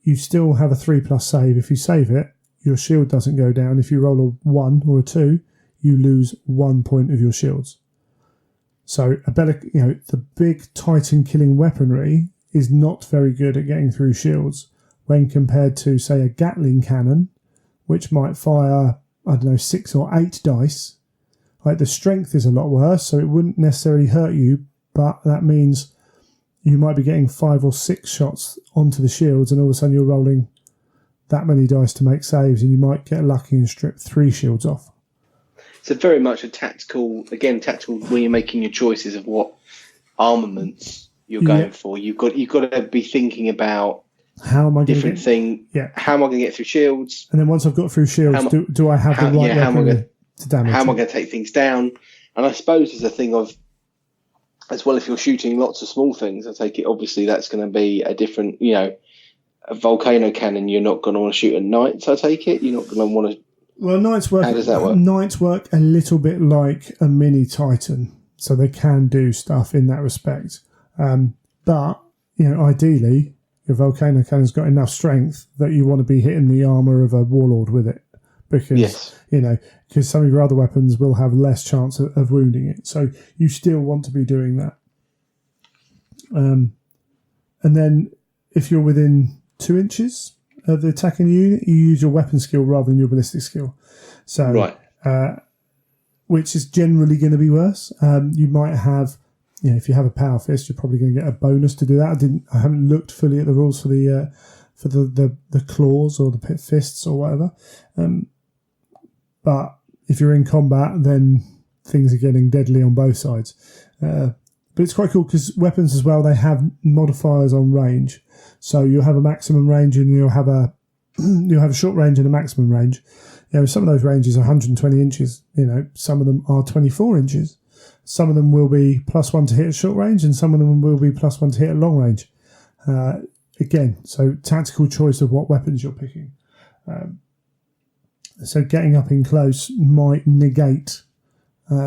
S1: you still have a 3+ save. If you save it, your shield doesn't go down. If you roll a 1 or a 2, you lose 1 point of your shields. So the big Titan killing weaponry is not very good at getting through shields when compared to, say, a Gatling cannon, which might fire, 6 or 8 dice. Like, the strength is a lot worse, so it wouldn't necessarily hurt you, but that means you might be getting 5 or 6 shots onto the shields, and all of a sudden you're rolling that many dice to make saves, and you might get lucky and strip 3 shields off.
S2: So very much a tactical when you're making your choices of what armaments you're going for. You've got to be thinking about
S1: how am I going
S2: different thing. Yeah. How am I going to get through shields?
S1: And then once I've got through shields, do I have the right weapon to damage?
S2: How am I going to take things down? And I suppose there's a thing of, as well, if you're shooting lots of small things, I take it obviously that's going to be a different, a volcano cannon. You're not going to want to shoot at night. I take it you're not going to want to.
S1: Well, knights work.
S2: How does that work?
S1: Knights work a little bit like a mini Titan, so they can do stuff in that respect. But ideally, your volcano cannon's got enough strength that you want to be hitting the armor of a warlord with it, because because some of your other weapons will have less chance of wounding it. So you still want to be doing that. And then if you're within 2 inches of the attacking unit, you use your weapon skill rather than your ballistic skill. So,
S2: right.
S1: Which is generally going to be worse. You might have, if you have a power fist, you're probably going to get a bonus to do that. I haven't looked fully at the rules for the claws or the pit fists or whatever. But if you're in combat, then things are getting deadly on both sides. But it's quite cool because weapons as well, they have modifiers on range. So you'll have a maximum range and you'll have a short range and a maximum range. Some of those ranges are 120 inches. Some of them are 24 inches. Some of them will be +1 to hit at short range, and some of them will be +1 to hit at long range. Again, so tactical choice of what weapons you're picking. So getting up in close might negate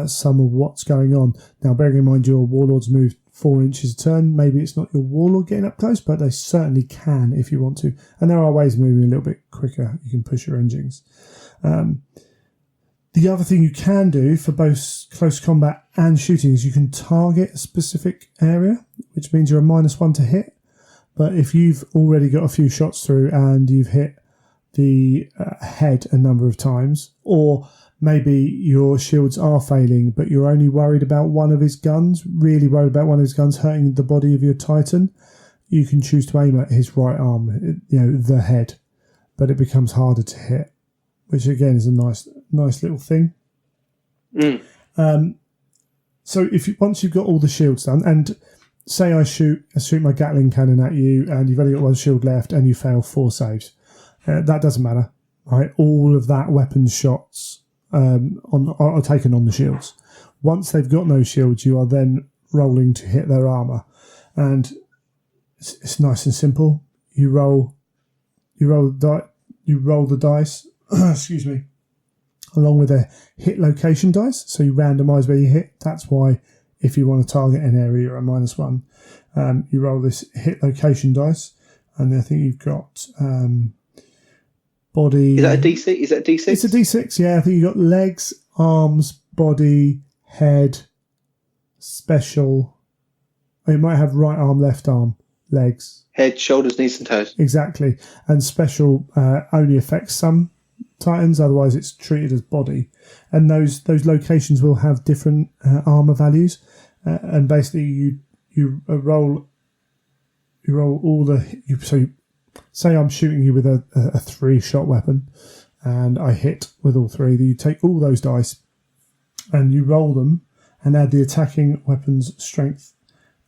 S1: some of what's going on. Now, bearing in mind your warlords move 4 inches a turn, maybe it's not your warlord getting up close, but they certainly can if you want to. And there are ways of moving a little bit quicker. You can push your engines. The other thing you can do for both close combat and shooting is you can target a specific area, which means you're a -1 to hit. But if you've already got a few shots through and you've hit the head a number of times, or maybe your shields are failing, but you're only worried about one of his guns, really worried about one of his guns hurting the body of your Titan, you can choose to aim at his right arm, the head, but it becomes harder to hit, which again is a nice little thing. So once you've got all the shields done, and say I shoot my Gatling cannon at you, and you've only got one shield left, and you fail 4 saves, that doesn't matter, right? All of that weapon shots are taken on the shields. Once they've got no shields, you are then rolling to hit their armor, and it's nice and simple. You roll the dice. Excuse me. Along with a hit location dice, so you randomise where you hit. That's why if you want to target an area, you're a -1. You roll this hit location dice, and I think you've got body.
S2: Is that a D6? Is that a D6?
S1: It's a D6. Yeah, I think you've got legs, arms, body, head, special. Oh, you might have right arm, left arm, legs,
S2: head, shoulders, knees, and toes.
S1: Exactly, and special only affects some Titans, otherwise it's treated as body, and those locations will have different armor values, and basically you roll all so say I'm shooting you with a 3-shot weapon and I hit with all 3, you take all those dice and you roll them and add the attacking weapon's strength,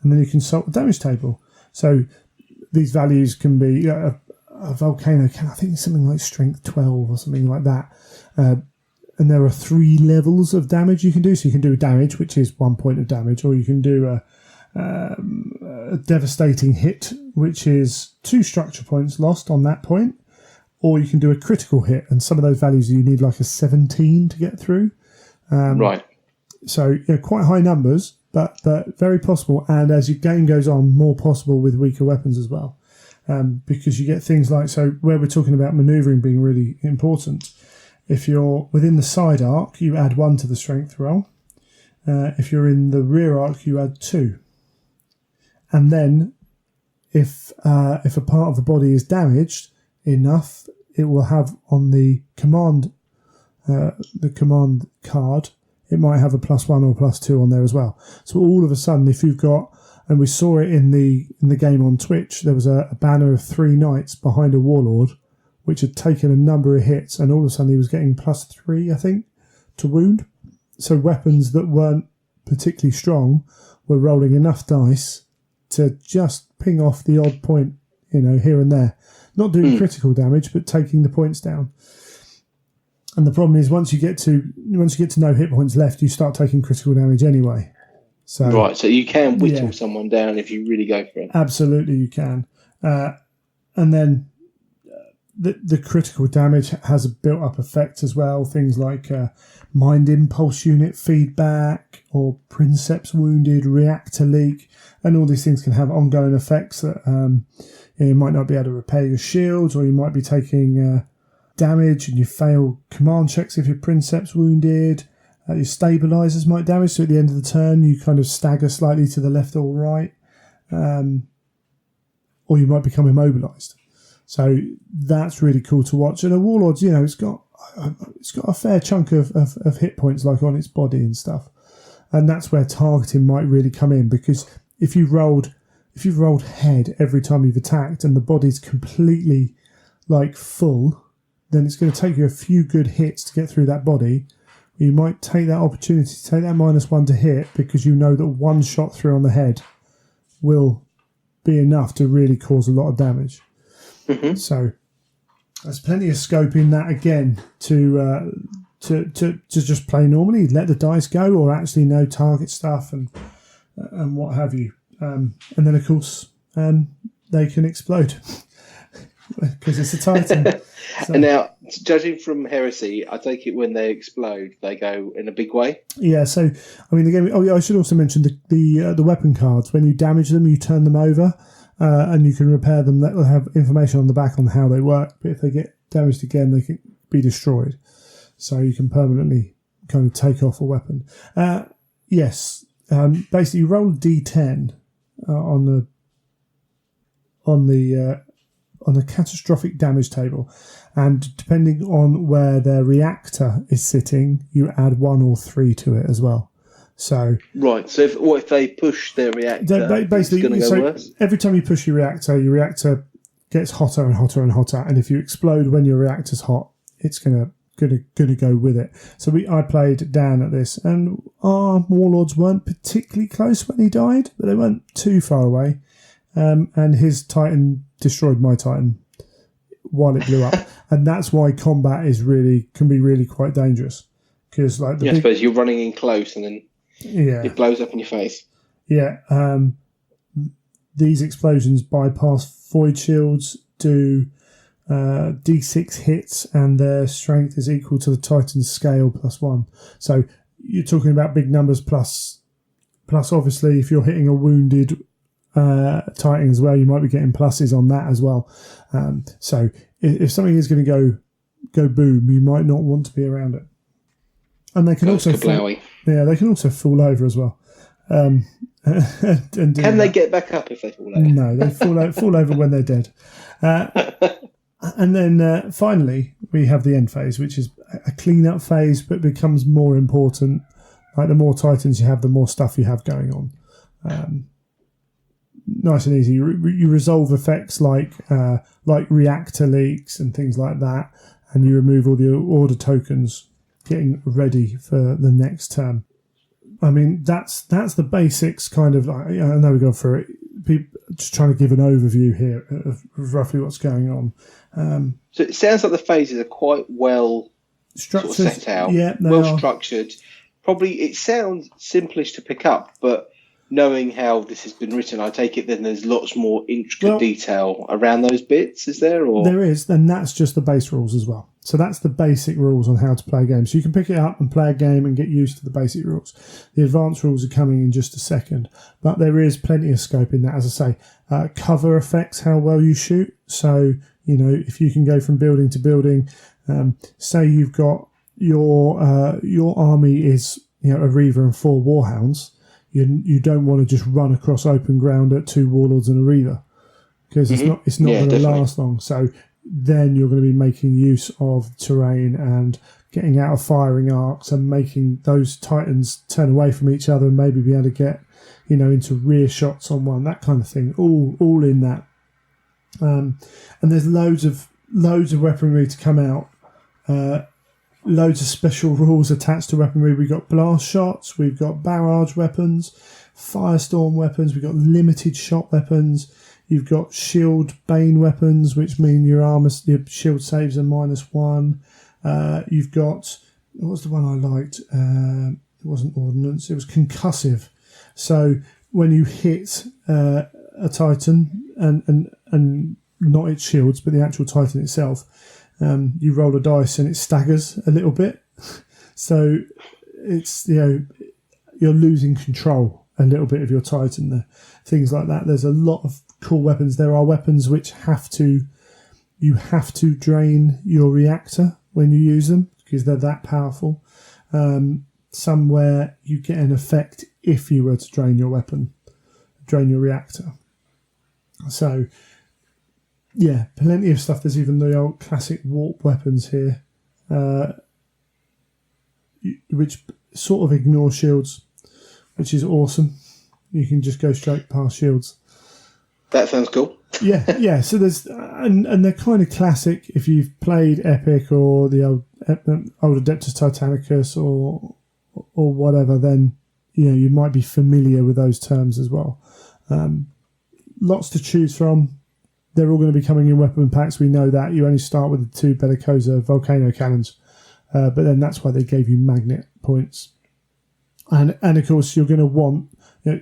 S1: and then you consult the damage table. So these values can be a volcano can, I think it's something like strength 12 or something like that. And there are 3 levels of damage you can do. So you can do damage, which is 1 point of damage, or you can do a devastating hit, which is 2 structure points lost on that point, or you can do a critical hit, and some of those values you need like a 17 to get through.
S2: Right.
S1: So quite high numbers, but very possible. And as your game goes on, more possible with weaker weapons as well. because you get things like, so where we're talking about manoeuvring being really important, if you're within the side arc, you add 1 to the strength roll. If you're in the rear arc, you add 2. And then if a part of the body is damaged enough, it will have on the command card, it might have a +1 or +2 on there as well. So all of a sudden, if you've got, and we saw it in the game on Twitch, there was a banner of 3 knights behind a warlord, which had taken a number of hits, and all of a sudden he was getting +3, I think, to wound. So weapons that weren't particularly strong were rolling enough dice to just ping off the odd point, here and there. Not doing critical damage, but taking the points down. And the problem is once you get to no hit points left, you start taking critical damage anyway. So
S2: right, so you can whittle someone down if you really go for it.
S1: Absolutely, you can. And then the critical damage has a built-up effect as well. Things like mind impulse unit feedback or princeps wounded, reactor leak, and all these things can have ongoing effects that you might not be able to repair your shields, or you might be taking damage and you fail command checks if your princeps wounded. Your stabilizers might damage, so at the end of the turn you kind of stagger slightly to the left or right, or you might become immobilized. So that's really cool to watch. And a warlord's, it's got a fair chunk of hit points like on its body and stuff, and that's where targeting might really come in, because if you've rolled head every time you've attacked and the body's completely full, then it's going to take you a few good hits to get through that body. You might take that opportunity to take that -1 to hit, because you know that one shot through on the head will be enough to really cause a lot of damage. Mm-hmm. So there's plenty of scope in that again to just play normally, let the dice go, or actually know target stuff and what have you. And then of course they can explode because it's a Titan. So.
S2: And now, judging from Heresy, I take it when they explode, they go in a big way.
S1: Yeah. So the game. Oh yeah, I should also mention the weapon cards. When you damage them, you turn them over, and you can repair them. That will have information on the back on how they work. But if they get damaged again, they can be destroyed. So you can permanently kind of take off a weapon. Yes. Basically, you roll a D10 on the catastrophic damage table, and depending on where their reactor is sitting, you add 1 or 3 to it as well. So
S2: right. So if they push their reactor, basically, it's going to go worse.
S1: Every time you push your reactor gets hotter and hotter and hotter, and if you explode when your reactor's hot, it's gonna go with it. So I played Dan at this, and our warlords weren't particularly close when he died, but they weren't too far away. And his Titan destroyed my Titan while it blew up, and that's why combat can be really quite dangerous, because I
S2: suppose you're running in close and then it blows up in your face.
S1: Yeah, these explosions bypass void shields, do D6 hits, and their strength is equal to the Titan's scale +1. So you're talking about big numbers plus obviously if you're hitting a wounded Titan as well, you might be getting pluses on that as well. So if something is going to go boom, you might not want to be around it. And they can also fall over as well. And
S2: can they get back up if they fall over?
S1: No, they fall over when they're dead. And then finally, we have the end phase, which is a clean-up phase, but becomes more important. Like the more Titans you have, the more stuff you have going on. Nice and easy. You resolve effects like reactor leaks and things like that, and you remove all the order tokens, getting ready for the next turn. I mean, that's the basics. Kind of. I know we go for it. Just trying to give an overview here of roughly what's going on.
S2: So it sounds like the phases are quite well structured, sort of set out, well structured. Probably it sounds simplish to pick up, but knowing how this has been written, I take it then there's lots more intricate detail around those bits, is there? Or?
S1: There is, and that's just the base rules as well. So that's the basic rules on how to play a game. So you can pick it up and play a game and get used to the basic rules. The advanced rules are coming in just a second. But there is plenty of scope in that, as I say. Cover affects how well you shoot. So, if you can go from building to building, say you've got your army is, a Reaver and 4 Warhounds, you don't want to just run across open ground at 2 Warlords and a Reaver, because it's not going to last long. So then you're going to be making use of terrain and getting out of firing arcs and making those Titans turn away from each other and maybe be able to get, into rear shots on one, that kind of thing, all in that. And there's loads of weaponry to come out. Loads of special rules attached to weaponry. We've got blast shots, we've got barrage weapons, firestorm weapons, we've got limited shot weapons, you've got shield bane weapons, which mean your shield saves are -1. You've got, what was the one I liked? It wasn't ordnance, it was concussive. So when you hit a Titan and not its shields, but the actual Titan itself, you roll a dice and it staggers a little bit. So it's, you're losing control a little bit of your Titan there. Things like that. There's a lot of cool weapons. There are weapons which you have to drain your reactor when you use them because they're that powerful. Some where you get an effect if you were to drain your reactor. So, yeah, plenty of stuff. There's even the old classic warp weapons here, which sort of ignore shields, which is awesome. You can just go straight past shields.
S2: That sounds cool.
S1: Yeah. So there's and they're kind of classic if you've played Epic or the old Adeptus Titanicus or whatever. Then you might be familiar with those terms as well. Lots to choose from. They're all going to be coming in weapon packs. We know that. You only start with the 2 Bellicosa volcano cannons. But then that's why they gave you magnet points. And of course, you're going to want...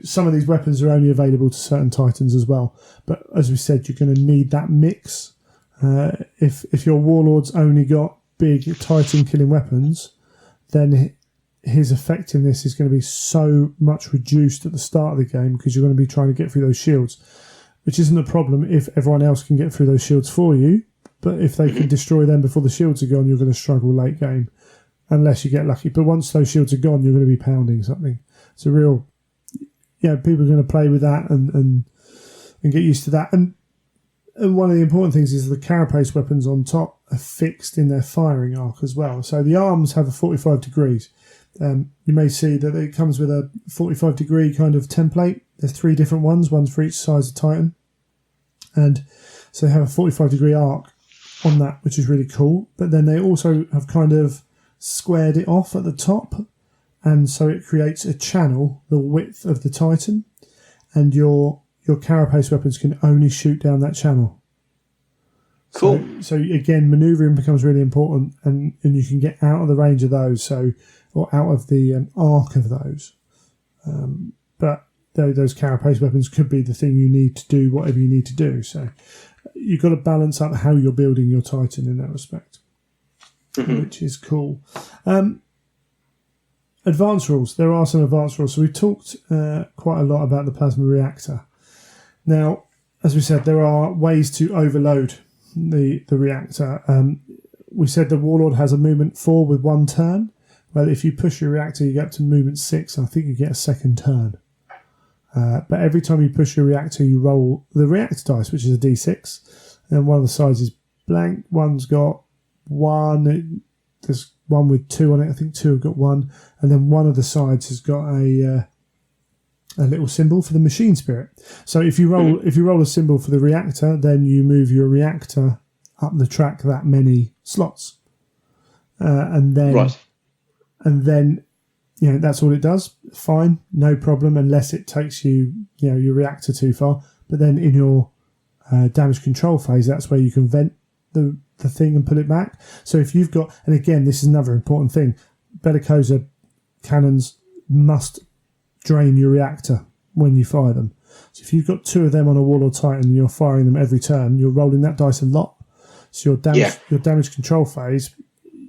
S1: some of these weapons are only available to certain Titans as well. But as we said, you're going to need that mix. If your Warlord's only got big Titan-killing weapons, then his effectiveness is going to be so much reduced at the start of the game because you're going to be trying to get through those shields, which isn't a problem if everyone else can get through those shields for you. But if they can destroy them before the shields are gone, you're going to struggle late game, unless you get lucky. But once those shields are gone, you're going to be pounding something. It's a real... people are going to play with that and get used to that. And one of the important things is the carapace weapons on top are fixed in their firing arc as well. So the arms have a 45 degrees. You may see that it comes with a 45 degree kind of template. There's 3 different ones, one for each size of Titan. And so they have a 45 degree arc on that, which is really cool. But then they also have kind of squared it off at the top. And so it creates a channel, the width of the Titan. And your carapace weapons can only shoot down that channel.
S2: Cool.
S1: So again, manoeuvring becomes really important, and you can get out of the range of those, or out of the arc of those. But those carapace weapons could be the thing you need to do whatever you need to do. So you've got to balance up how you're building your Titan in that respect, which is cool. Advanced rules. There are some advanced rules. So we talked quite a lot about the plasma reactor. Now, as we said, there are ways to overload the reactor. We said the Warlord has a movement 4 with 1 turn. Well, if you push your reactor, you get up to movement 6, and I think you get a second turn. But every time you push your reactor, you roll the reactor dice, which is a d6. And one of the sides is blank. One's got 1. There's one with 2 on it. I think 2 have got 1. And then one of the sides has got a little symbol for the machine spirit. So if you roll a symbol for the reactor, then you move your reactor up the track that many slots. And then that's all it does. Fine, no problem, unless it takes your reactor too far. But then in your damage control phase, that's where you can vent the thing and pull it back. So if you've got, and again, this is another important thing, Bellicosa cannons must drain your reactor when you fire them. So if you've got 2 of them on a Warlord Titan and you're firing them every turn, you're rolling that dice a lot. So your damage control phase,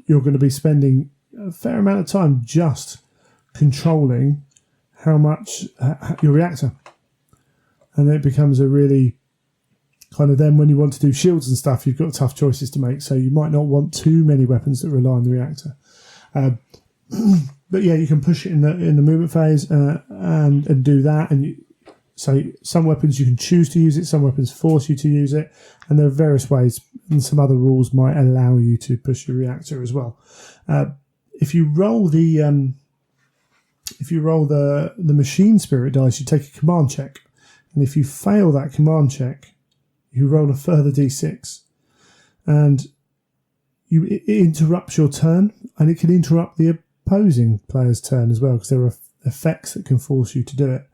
S1: you're going to be spending a fair amount of time just controlling how much your reactor. And then it becomes a really kind of, then when you want to do shields and stuff, you've got tough choices to make. So you might not want too many weapons that rely on the reactor. But yeah, you can push it in the movement phase and do that. And so some weapons you can choose to use it, some weapons force you to use it, and there are various ways. And some other rules might allow you to push your reactor as well. If you roll the machine spirit dice, you take a command check, and if you fail that command check, you roll a further d6, and it interrupts your turn, and it can interrupt the opposing player's turn as well, because there are effects that can force you to do it.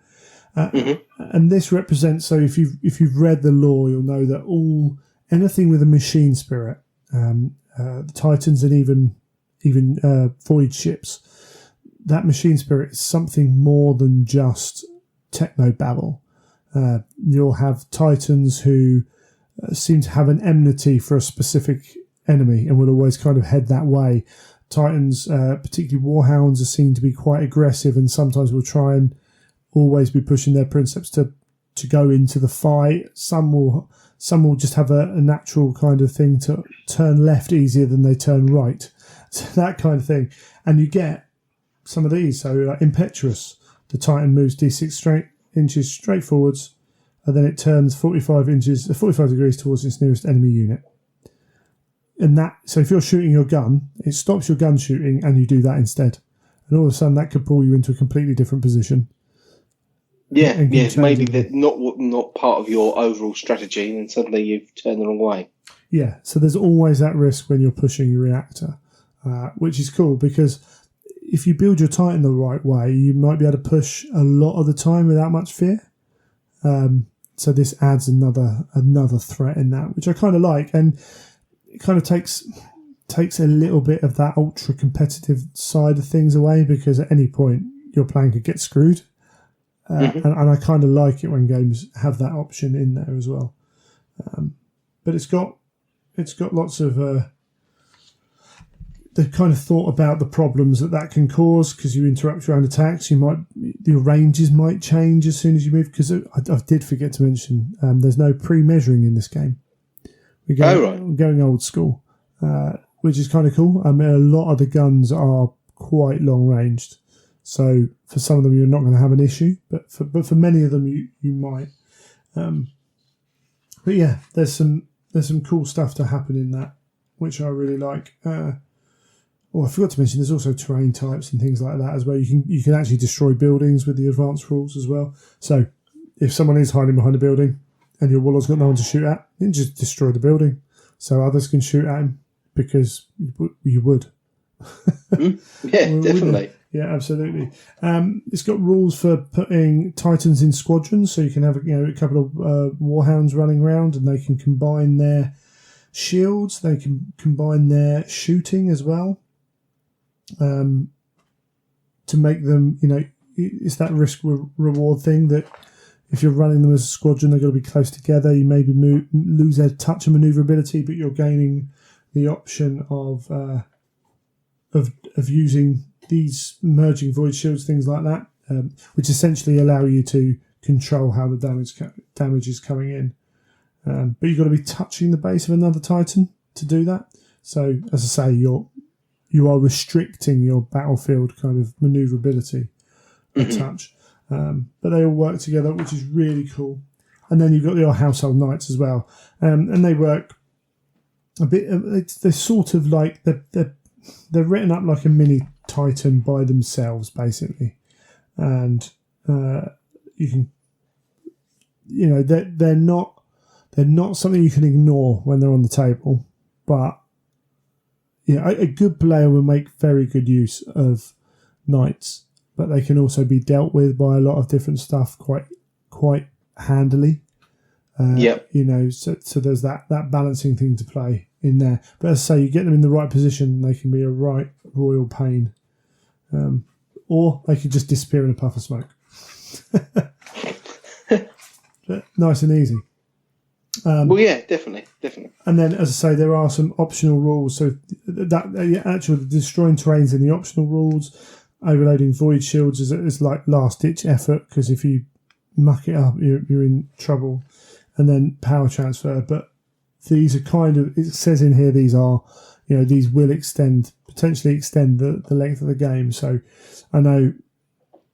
S1: And this represents, so if you've read the lore, you'll know that anything with a machine spirit, the Titans and even void ships, that machine spirit is something more than just techno babble. You'll have Titans who seem to have an enmity for a specific enemy and will always kind of head that way. Titans, particularly Warhounds, are seen to be quite aggressive and sometimes will try and always be pushing their Princeps to go into the fight. Some will just have a natural kind of thing to turn left easier than they turn right. So that kind of thing. And you get some of these. So Impetuous, the Titan moves d6 inches straight forwards, and then it turns 45 degrees towards its nearest enemy unit. And so if you're shooting your gun, it stops your gun shooting and you do that instead. And all of a sudden that could pull you into a completely different position.
S2: Yeah, maybe that's not part of your overall strategy, and suddenly you've turned the wrong way.
S1: Yeah, so there's always that risk when you're pushing your reactor, which is cool, because if you build your Titan the right way, you might be able to push a lot of the time without much fear. So this adds another threat in that, which I kind of like, and it kind of takes a little bit of that ultra competitive side of things away, because at any point your plan could get screwed. And I kind of like it when games have that option in there as well. But it's got lots of they've kind of thought about the problems that can cause, because you interrupt your own attacks. Your ranges might change as soon as you move. Because I did forget to mention, there's no pre-measuring in this game. We're going old school, which is kind of cool. I mean, a lot of the guns are quite long ranged. So for some of them, you're not going to have an issue, but for many of them, you might. But yeah, there's some cool stuff to happen in that, which I really like. I forgot to mention, there's also terrain types and things like that as well. You can actually destroy buildings with the advanced rules as well. So if someone is hiding behind a building and your warlord's got no one to shoot at, you can just destroy the building, so others can shoot at him, because you would.
S2: Yeah, definitely.
S1: Yeah, absolutely. It's got rules for putting Titans in squadrons, so you can have a couple of Warhounds running around, and they can combine their shields. They can combine their shooting as well, to make them. It's that risk reward thing that if you're running them as a squadron, they're going to be close together. You maybe lose their touch and maneuverability, but you're gaining the option of using these merging void shields, things like that, which essentially allow you to control how the damage is coming in. But you've got to be touching the base of another Titan to do that. So, as I say, you are restricting your battlefield kind of maneuverability a touch. But they all work together, which is really cool. And then you've got your household knights as well, and they work a bit. They're sort of like they're written up like a mini Titan by themselves, basically, and you can, they're not something you can ignore when they're on the table. But yeah, a good player will make very good use of knights, but they can also be dealt with by a lot of different stuff quite handily. So there's that balancing thing to play in there. But as I say, you get them in the right position, they can be a right royal pain. Or they could just disappear in a puff of smoke. But nice and easy.
S2: Well, yeah, definitely.
S1: And then, as I say, there are some optional rules. So that actually destroying terrains in the optional rules. Overloading void shields is like last ditch effort, because if you muck it up, you're in trouble. And then power transfer. But these are kind of, it says in here, these are, these will potentially extend the length of the game. So I know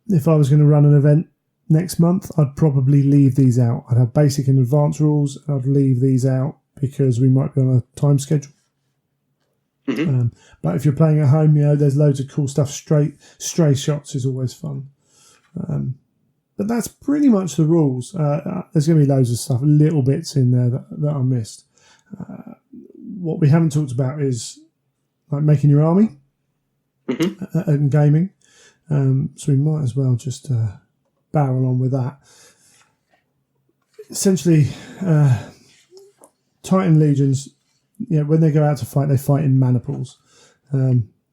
S1: if I was going to run an event next month, I'd probably leave these out. I'd have basic and advanced rules. I'd leave these out because we might be on a time schedule. Mm-hmm. But if you're playing at home, there's loads of cool stuff. Stray shots is always fun. But that's pretty much the rules. There's going to be loads of stuff, little bits in there that I missed. What we haven't talked about is like making your army and gaming. So we might as well just barrel on with that. Essentially, Titan legions, when they go out to fight, they fight in maniples.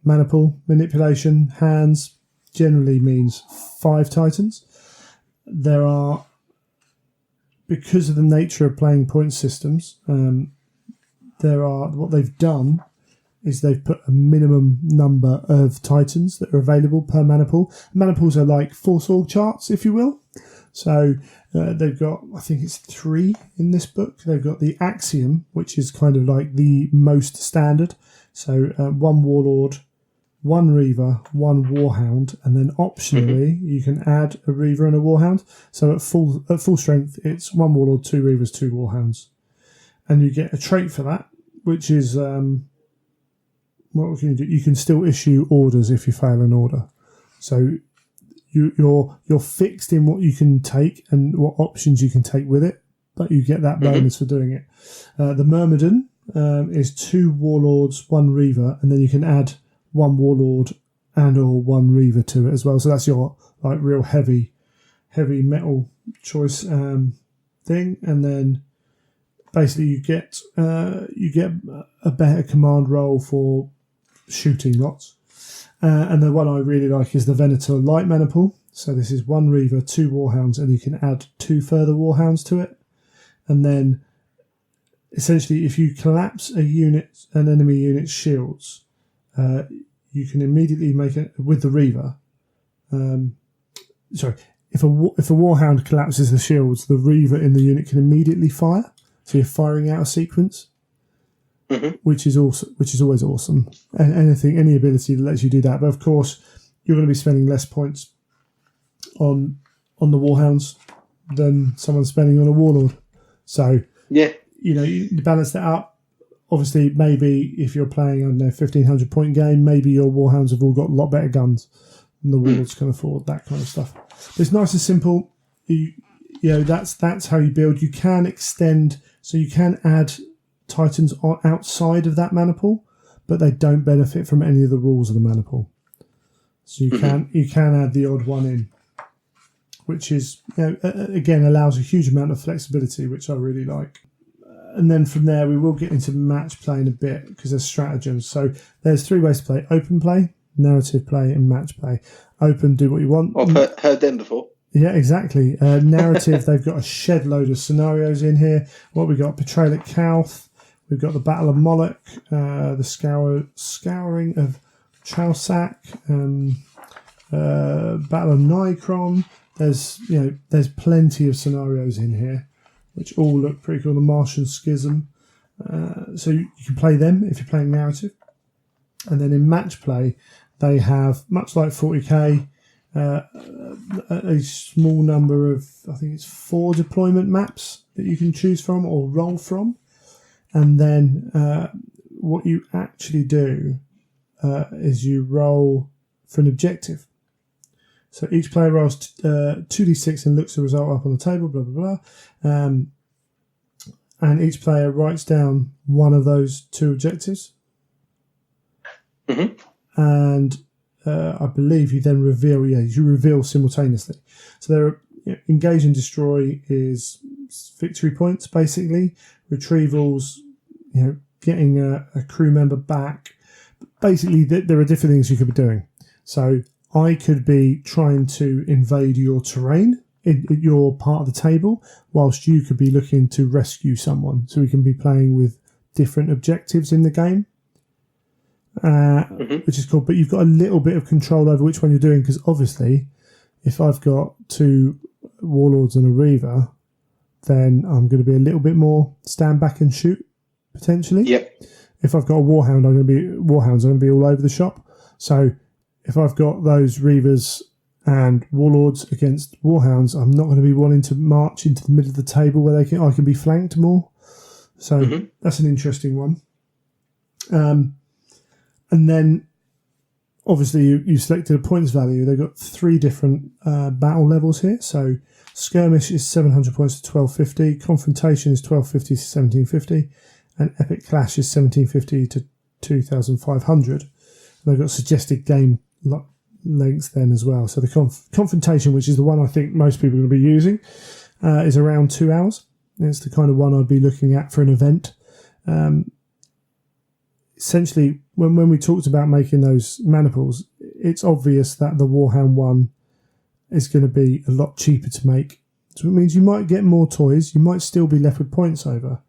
S1: Maniple, manipulation, hands, generally means 5 Titans. There are, because of the nature of playing point systems, what they've done is they've put a minimum number of Titans that are available per maniple. Maniples are like force org charts, if you will. So they've got, I think it's 3 in this book. They've got the Axiom, which is kind of like the most standard. So 1 Warlord, 1 Reaver, 1 Warhound, and then optionally you can add a Reaver and a Warhound. So at full strength, it's 1 Warlord, 2 Reavers, 2 Warhounds. And you get a trait for that, which is... what can you do? You can still issue orders if you fail an order. So you're fixed in what you can take and what options you can take with it, but you get that bonus for doing it. The Myrmidon is 2 Warlords, 1 Reaver, and then you can add 1 Warlord and or 1 Reaver to it as well. So that's your like real heavy metal choice thing, and then basically you get a better command roll for shooting lots. And the one I really like is the Venator Light Maniple. So this is 1 Reaver, 2 Warhounds, and you can add 2 further Warhounds to it. And then essentially if you collapse an enemy unit's shields, you can immediately make it with the Reaver. If a Warhound collapses the shields, the Reaver in the unit can immediately fire. So you're firing out a sequence. Which is always awesome. And any ability that lets you do that. But of course, you're going to be spending less points on the Warhounds than someone spending on a Warlord. So you balance that up. Obviously, maybe if you're playing, 1,500 point game, maybe your Warhounds have all got a lot better guns than the Warlords can afford, that kind of stuff. But it's nice and simple. That's how you build. You can extend, so you can add Titans are outside of that maniple, but they don't benefit from any of the rules of the maniple. So you can add the odd one in, which is again allows a huge amount of flexibility, which I really like. And then from there we will get into match play in a bit because there's stratagems. So there's 3 ways to play: open play, narrative play, and match play. Open, do what you want.
S2: I've heard them before.
S1: Yeah, exactly. Narrative, they've got a shed load of scenarios in here. What we got? Betrayal at Calth. We've got the Battle of Moloch, the Scouring of Trausac, Battle of Nikron. There's plenty of scenarios in here, which all look pretty cool. The Martian Schism. So you can play them if you're playing narrative. And then in match play, they have, much like 40k, a small number of, I think it's 4 deployment maps that you can choose from or roll from. And then what you actually do is you roll for an objective. So each player rolls 2d6 and looks the result up on the table, blah, blah, blah. And each player writes down one of those 2 objectives. And I believe you then reveal, you reveal simultaneously. So there are, engage and destroy is victory points, basically. Retrievals, getting a crew member back. Basically, there are different things you could be doing. So I could be trying to invade your terrain you're part of the table, whilst you could be looking to rescue someone. So we can be playing with different objectives in the game, which is cool. But you've got a little bit of control over which one you're doing, because obviously, if I've got 2 warlords and a reaver, then I'm going to be a little bit more stand back and shoot potentially.
S2: Yep.
S1: If I've got a warhounds are going to be all over the shop. So if I've got those reavers and warlords against warhounds, I'm not going to be wanting to march into the middle of the table where I can be flanked more. So that's an interesting one. And then obviously you selected a points value. They've got 3 different battle levels here. So skirmish is 700 points to 1250, confrontation is 1250 to 1750, and epic clash is 1750 to 2500. And they've got suggested game lengths then as well. So the confrontation, which is the one I think most people are going to be using, is around 2 hours. It's the kind of one I'd be looking at for an event. Essentially, when we talked about making those maniples, it's obvious that the Warhound one is going to be a lot cheaper to make. So it means you might get more toys, you might still be left with points over.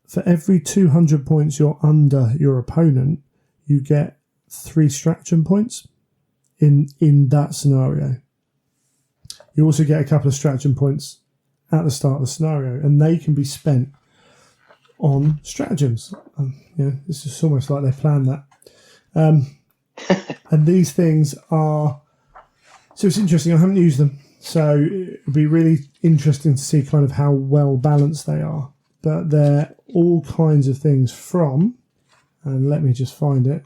S1: For every 200 points you're under your opponent, you get 3 stratagem points in that scenario. You also get a couple of stratagem points at the start of the scenario, and they can be spent on stratagems. It's just almost like they planned that. And these things are... So it's interesting. I haven't used them, so it would be really interesting to see kind of how well balanced they are. But they're all kinds of things from... And let me just find it.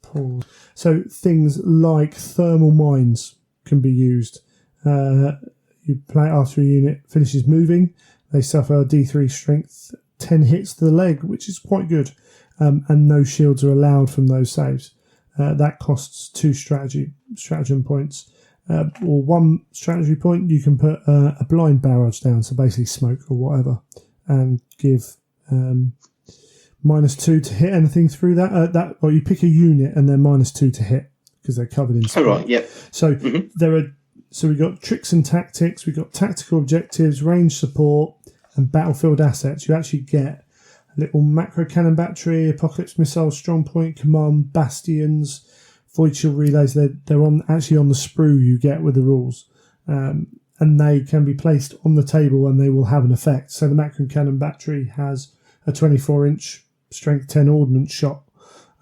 S1: Pause. So things like thermal mines can be used. You play after a unit finishes moving, they suffer D3 strength 10 hits to the leg, which is quite good, and no shields are allowed from those saves. That costs 2 stratagem points, or 1 strategy point. You can put a blind barrage down, so basically smoke or whatever, and give -2 to hit anything through that. Or you pick a unit and they're -2 to hit because they're covered in smoke.
S2: Oh, right, yeah.
S1: So So we've got tricks and tactics, we've got tactical objectives, range support, and battlefield assets. You actually get a little macro cannon battery, apocalypse missile, strong point, command bastions, void shield relays. They're actually on the sprue you get with the rules, and they can be placed on the table and they will have an effect. So the macro cannon battery has a 24-inch strength 10 ordnance shot,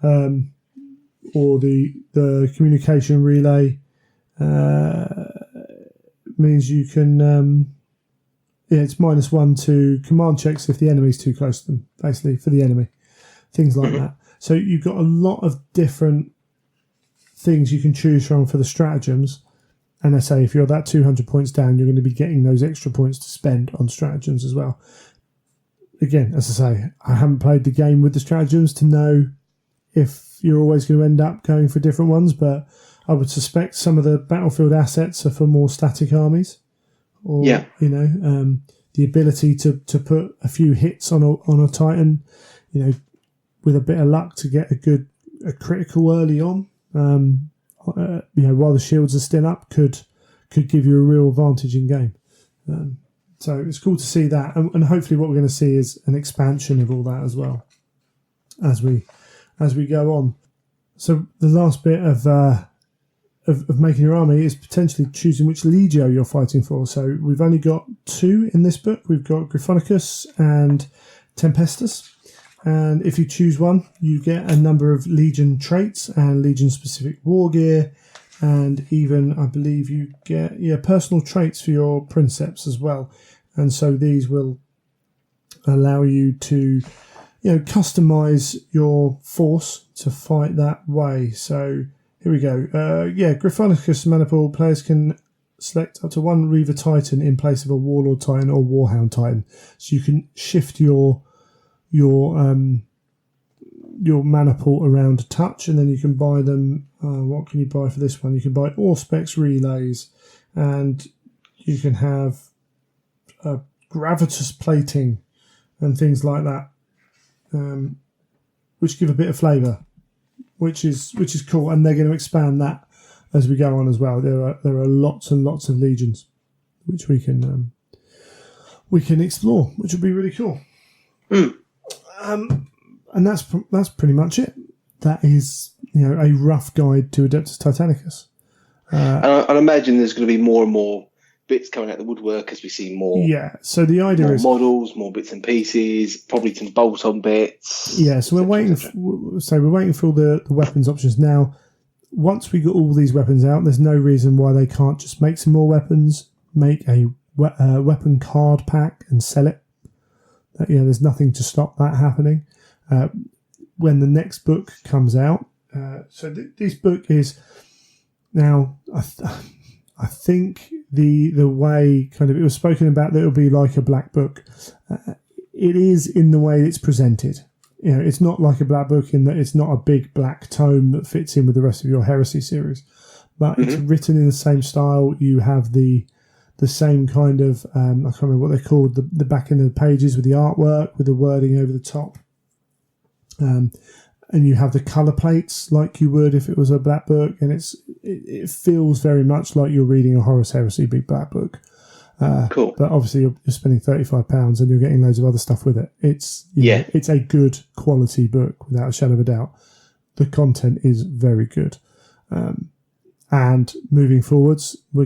S1: or the communication relay. Means you can it's -1 to command checks if the enemy's too close to them, basically, for the enemy, things like that. So you've got a lot of different things you can choose from for the stratagems, and I say if you're that 200 points down, you're going to be getting those extra points to spend on stratagems as well. Again, as I say, I haven't played the game with the stratagems to know if you're always going to end up going for different ones, but I would suspect some of the battlefield assets are for more static armies, or the ability to put a few hits on a Titan, with a bit of luck to get a critical early on, while the shields are still up, could give you a real advantage in game. So it's cool to see that, and hopefully what we're going to see is an expansion of all that as well as we go on. So the last bit of making your army is potentially choosing which legio you're fighting for. So we've only got 2 in this book. We've got Gryphonicus and Tempestus. And if you choose one, you get a number of legion traits and legion-specific war gear. And even, I believe, you get personal traits for your princeps as well. And so these will allow you to customize your force to fight that way. So here we go. Gryphonicus maniple players can select up to 1 Reaver Titan in place of a Warlord Titan or Warhound Titan. So you can shift your maniple around a touch, and then you can buy them. What can you buy for this one? You can buy Auspex relays, and you can have gravitas plating and things like that, which give a bit of flavour. Which is cool, and they're going to expand that as we go on as well. There are lots and lots of legions, which we can explore, which would be really cool. And that's pretty much it. That is, a rough guide to Adeptus Titanicus.
S2: And I imagine there's going to be more and more bits coming out the woodwork as we see more.
S1: Yeah. So the idea is
S2: models, more bits and pieces, probably some bolt-on bits.
S1: Yeah. So we're waiting for all the weapons options now. Once we got all these weapons out, there's no reason why they can't just make some more weapons, make a weapon card pack, and sell it. There's nothing to stop that happening. When the next book comes out, this book is now. I think the way kind of it was spoken about that it'll be like a black book. It is in the way it's presented. It's not like a black book in that it's not a big black tome that fits in with the rest of your Heresy series, but it's written in the same style. You have the same kind of I can't remember what they're called, the back end of the pages with the artwork with the wording over the top. And you have the colour plates like you would if it was a black book, and it feels very much like you're reading a Horus Heresy big black book.
S2: Cool.
S1: But obviously you're spending £35 and you're getting loads of other stuff with it. It's a good quality book without a shadow of a doubt. The content is very good. And moving forwards, they're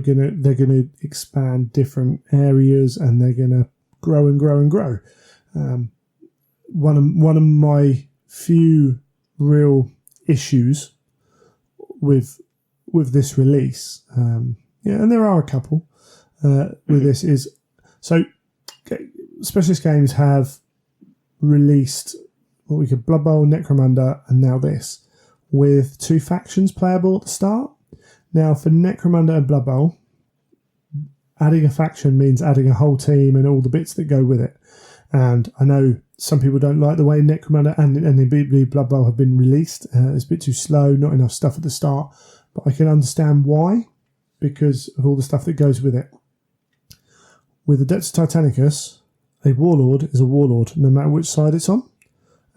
S1: gonna expand different areas, and they're gonna grow and grow and grow. One of my few real issues with this release, and there are a couple with this is Specialist Games have released what we could Blood Bowl, Necromunda, and now this with 2 factions playable at the start. Now for Necromunda and Blood Bowl, adding a faction means adding a whole team and all the bits that go with it. And I know some people don't like the way Necromunda and the Blood Bowl have been released. It's a bit too slow, not enough stuff at the start. But I can understand why, because of all the stuff that goes with it. With Adeptus Titanicus, a warlord is a warlord, no matter which side it's on.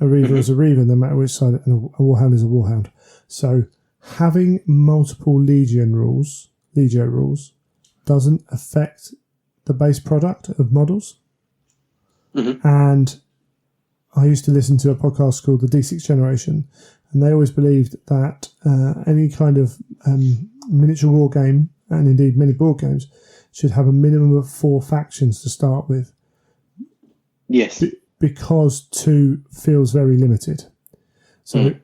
S1: A reaver is a reaver, no matter which side, and a warhound is a warhound. So having multiple Legio rules doesn't affect the base product of models. And I used to listen to a podcast called the D6 Generation, and they always believed that any kind of miniature war game, and indeed many board games, should have a minimum of 4 factions to start with.
S2: Yes.
S1: Because 2 feels very limited. So,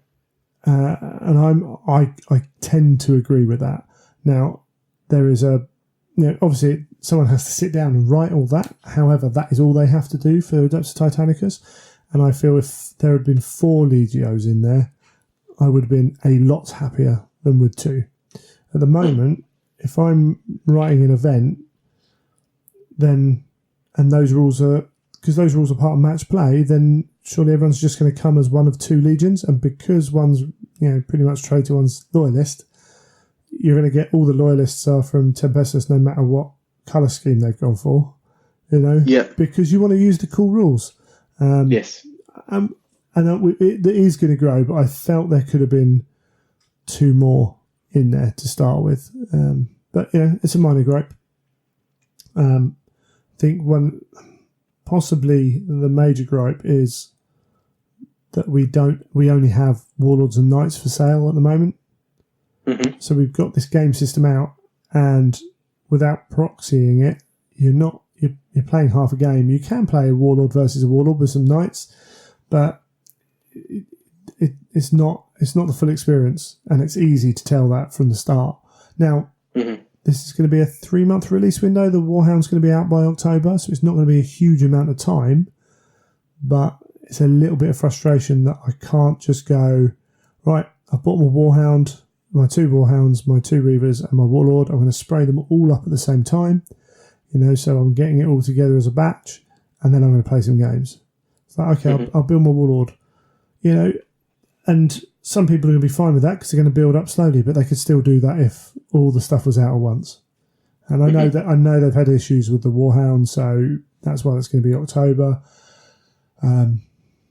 S1: and I tend to agree with that. Now, there is obviously someone has to sit down and write all that. However, that is all they have to do for Adeptus Titanicus. And I feel if there had been 4 Legios in there, I would have been a lot happier than with 2. At the moment, if I'm writing an event, then, and those rules are, because those rules are part of match play, then surely everyone's just going to come as one of 2 legions. And because one's, pretty much traitor, one's loyalist, you're going to get all the loyalists are from Tempestus no matter what colour scheme they've gone for,
S2: Yeah.
S1: Because you want to use the cool rules.
S2: Yes.
S1: And it is going to grow, but I felt there could have been 2 more in there to start with. But, it's a minor gripe. I think possibly the major gripe is that we only have Warlords and Knights for sale at the moment. So we've got this game system out, and without proxying it, you're playing half a game. You can play a Warlord versus a Warlord with some Knights, but it's not the full experience, and it's easy to tell that from the start. Now, this is going to be a 3-month release window. The Warhound's going to be out by October, so it's not going to be a huge amount of time, but it's a little bit of frustration that I can't just go, right, I've bought my Warhound, my 2 Warhounds, my 2 Reavers, and my Warlord. I'm going to spray them all up at the same time, so I'm getting it all together as a batch, and then I'm going to play some games. It's like, okay, I'll build my Warlord, and some people are going to be fine with that because they're going to build up slowly, but they could still do that if all the stuff was out at once. And I know they've had issues with the Warhound, so that's why it's going to be October.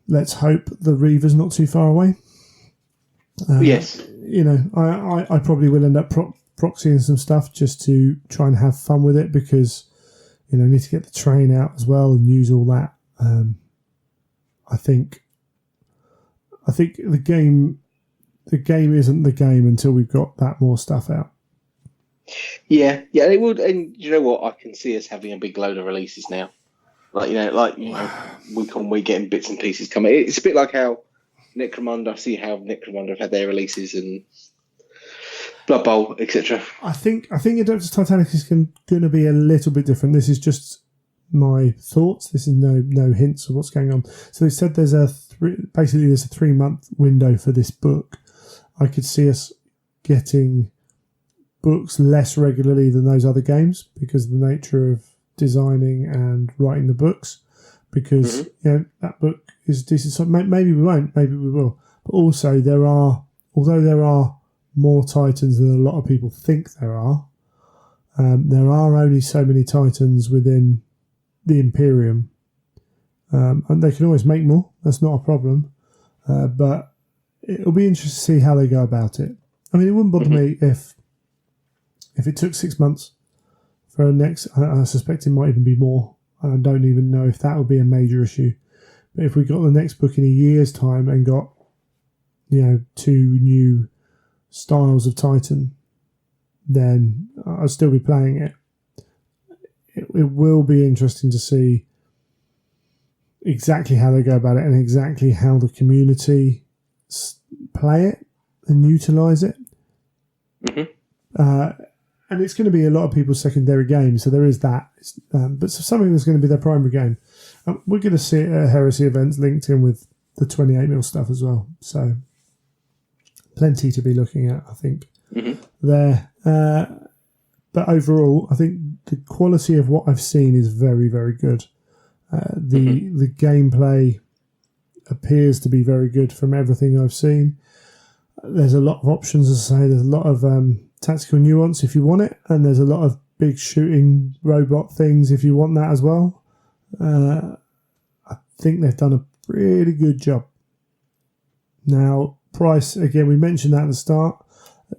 S1: Let's hope the Reaver's not too far away.
S2: Yes.
S1: I probably will end up proxying some stuff just to try and have fun with it, because need to get the train out as well and use all that. I think the game isn't the game until we've got that more stuff out.
S2: Yeah, it would. And you know what? I can see us having a big load of releases now. Week on week getting bits and pieces coming. It's a bit like how Necromunda. I see how Necromunda have had their releases and Blood Bowl, etc.
S1: I think Adeptus Titanicus is going to be a little bit different. This is just my thoughts. This is no hints of what's going on. So they said there's a 3-month window for this book. I could see us getting books less regularly than those other games because of the nature of designing and writing the books. Because that book is decent. So maybe we won't. Maybe we will. But also although there are more Titans than a lot of people think there are only so many Titans within the Imperium, and they can always make more. That's not a problem, but it'll be interesting to see how they go about it. I mean, it wouldn't bother me if it took 6 months for a next. I suspect it might even be more. I don't even know if that would be a major issue. But if we got the next book in a year's time and got 2 new styles of Titan, then I'll still be playing it. It will be interesting to see exactly how they go about it and exactly how the community play it and utilise it. And it's going to be a lot of people's secondary game, so there is that. But something that's going to be their primary game. We're going to see it at Heresy events linked in with the 28mm stuff as well. So plenty to be looking at, I think, there. But overall, I think the quality of what I've seen is very, very good. The gameplay appears to be very good from everything I've seen. There's a lot of options, as I say. There's a lot of tactical nuance if you want it, and there's a lot of big shooting robot things if you want that as well. I think they've done a pretty good job. Now, price, again, we mentioned that at the start.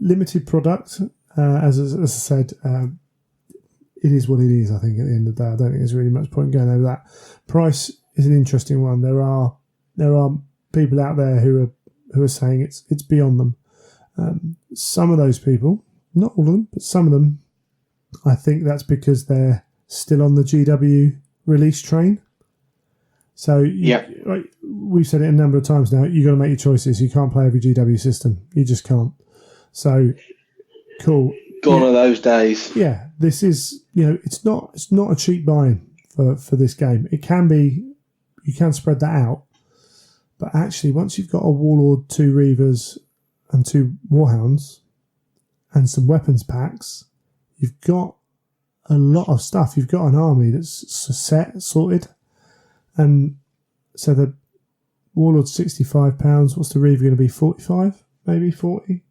S1: Limited product, as I said, it is what it is, I think, at the end of the day. I don't think there's really much point going over that. Price is an interesting one. There are people out there who are saying it's beyond them. Some of those people, not all of them, but some of them, I think that's because they're still on the GW release train. So we've said it a number of times now. You've got to make your choices. You can't play every GW system. You just can't. So cool.
S2: Gone are those days.
S1: Yeah, this is it's not a cheap buy for this game. It can be. You can spread that out, but actually, once you've got a Warlord, 2 Reavers, and 2 Warhounds, and some weapons packs, you've got a lot of stuff. You've got an army that's sorted. And so the Warlord's £65. What's the Reaver going to be? 45, maybe 40.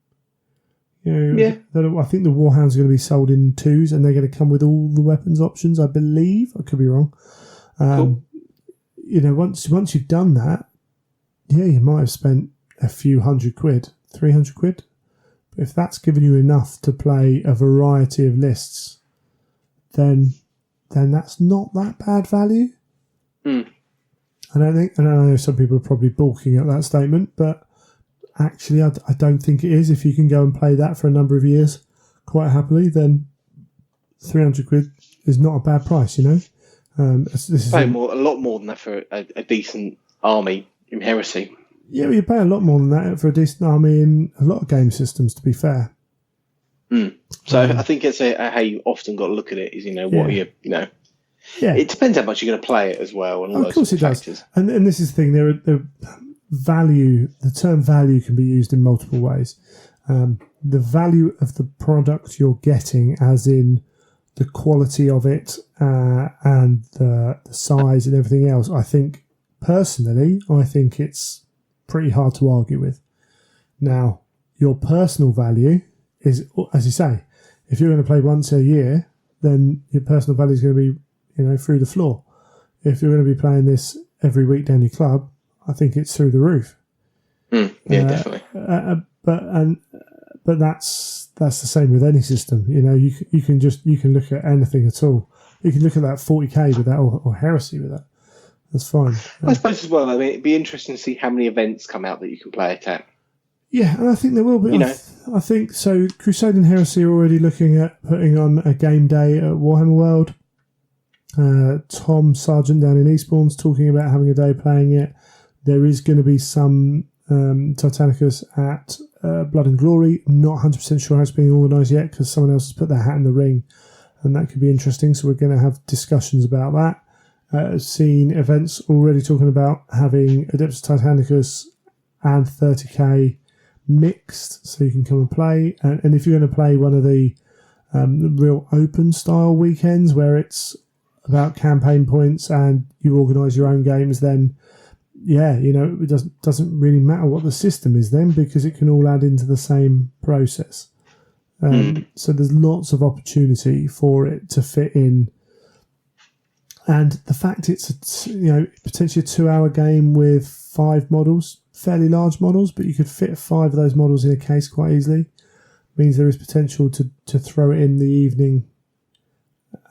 S1: I think the Warhounds are going to be sold in 2s, and they're going to come with all the weapons options, I believe. I could be wrong.
S2: Cool.
S1: Once you've done that, you might have spent a few £100, 300 quid. But if that's given you enough to play a variety of lists, then that's not that bad value. I know some people are probably balking at that statement, but actually I don't think it is. If you can go and play that for a number of years quite happily, then 300 quid is not a bad price, This is
S2: a lot more than that for a decent army in Heresy.
S1: Yeah, well, you pay a lot more than that for a decent army in a lot of game systems, to be fair.
S2: So I think it's how you often got to look at it is, what are you,
S1: Yeah.
S2: It depends how much you're going to play it as well. And all
S1: of course it
S2: factors.
S1: does. And this is the thing, the term value can be used in multiple ways. The value of the product you're getting, as in the quality of it and the size and everything else, I think it's pretty hard to argue with. Now, your personal value is, as you say, if you're going to play once a year, then your personal value is going to be, through the floor. If you're going to be playing this every week down your club, I think it's through the roof.
S2: Definitely.
S1: but that's the same with any system. You know, you can look at anything at all. You can look at that 40k with that, or Heresy with that. That's fine.
S2: I suppose as well. I mean, it'd be interesting to see how many events come out that you can play it at.
S1: Yeah, and I think there will be.
S2: You know.
S1: I think so. Crusade and Heresy are already looking at putting on a game day at Warhammer World. Tom Sargent down in Eastbourne's talking about having a day playing it. There is going to be some Titanicus at Blood and Glory. Not 100% sure how it's being organised yet because someone else has put their hat in the ring, and that could be interesting. So we're going to have discussions about that. I've seen events already talking about having Adeptus Titanicus and 30k mixed, so you can come and play. And if you're going to play one of the real open style weekends where it's about campaign points and you organise your own games, then yeah, you know, it doesn't really matter what the system is then, because it can all add into the same process. So there's lots of opportunity for it to fit in. And the fact it's potentially a 2-hour game with 5 models, fairly large models, but you could fit 5 of those models in a case quite easily, means there is potential to throw it in the evening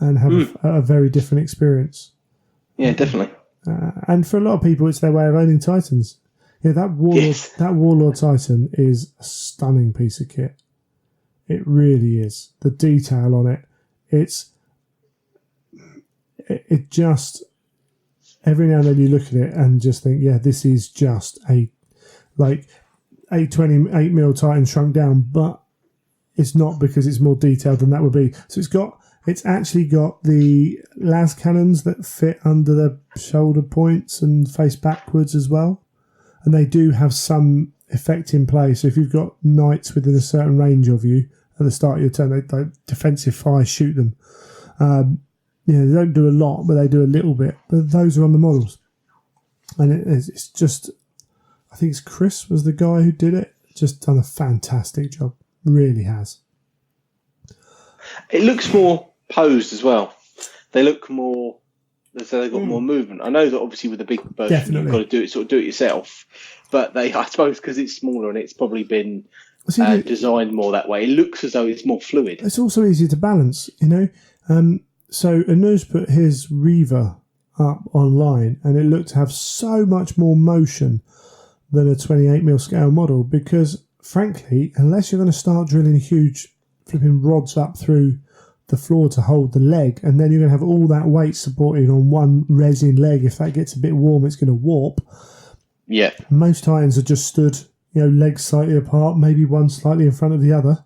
S1: and have a very different experience.
S2: Yeah, definitely.
S1: And for a lot of people, it's their way of owning Titans. Yeah, that Warlord Titan is a stunning piece of kit. It really is. The detail on it, it just, every now and then you look at it and just think, yeah, this is just a 28mm Titan shrunk down, but it's not, because it's more detailed than that would be. So it's actually got the las cannons that fit under the shoulder points and face backwards as well. And they do have some effect in play. So if you've got knights within a certain range of you at the start of your turn, they defensive fire shoot them. They don't do a lot, but they do a little bit. But those are on the models. And it's just, I think it's Chris was the guy who did it. Just done a fantastic job. Really has.
S2: It looks more posed as well. They look more, so they've got more movement. I know that obviously with the big version,
S1: Definitely.
S2: you've got to do it yourself. But I suppose because it's smaller and it's probably been designed more that way, it looks as though it's more fluid.
S1: It's also easier to balance, you know. So Anu's put his Reaver up online, and it looked to have so much more motion than a 28mm scale model, because frankly, unless you're going to start drilling huge flipping rods up through the floor to hold the leg, and then you're going to have all that weight supported on one resin leg, if that gets a bit warm, it's going to warp.
S2: Yeah.
S1: Most Titans are just stood, legs slightly apart, maybe one slightly in front of the other,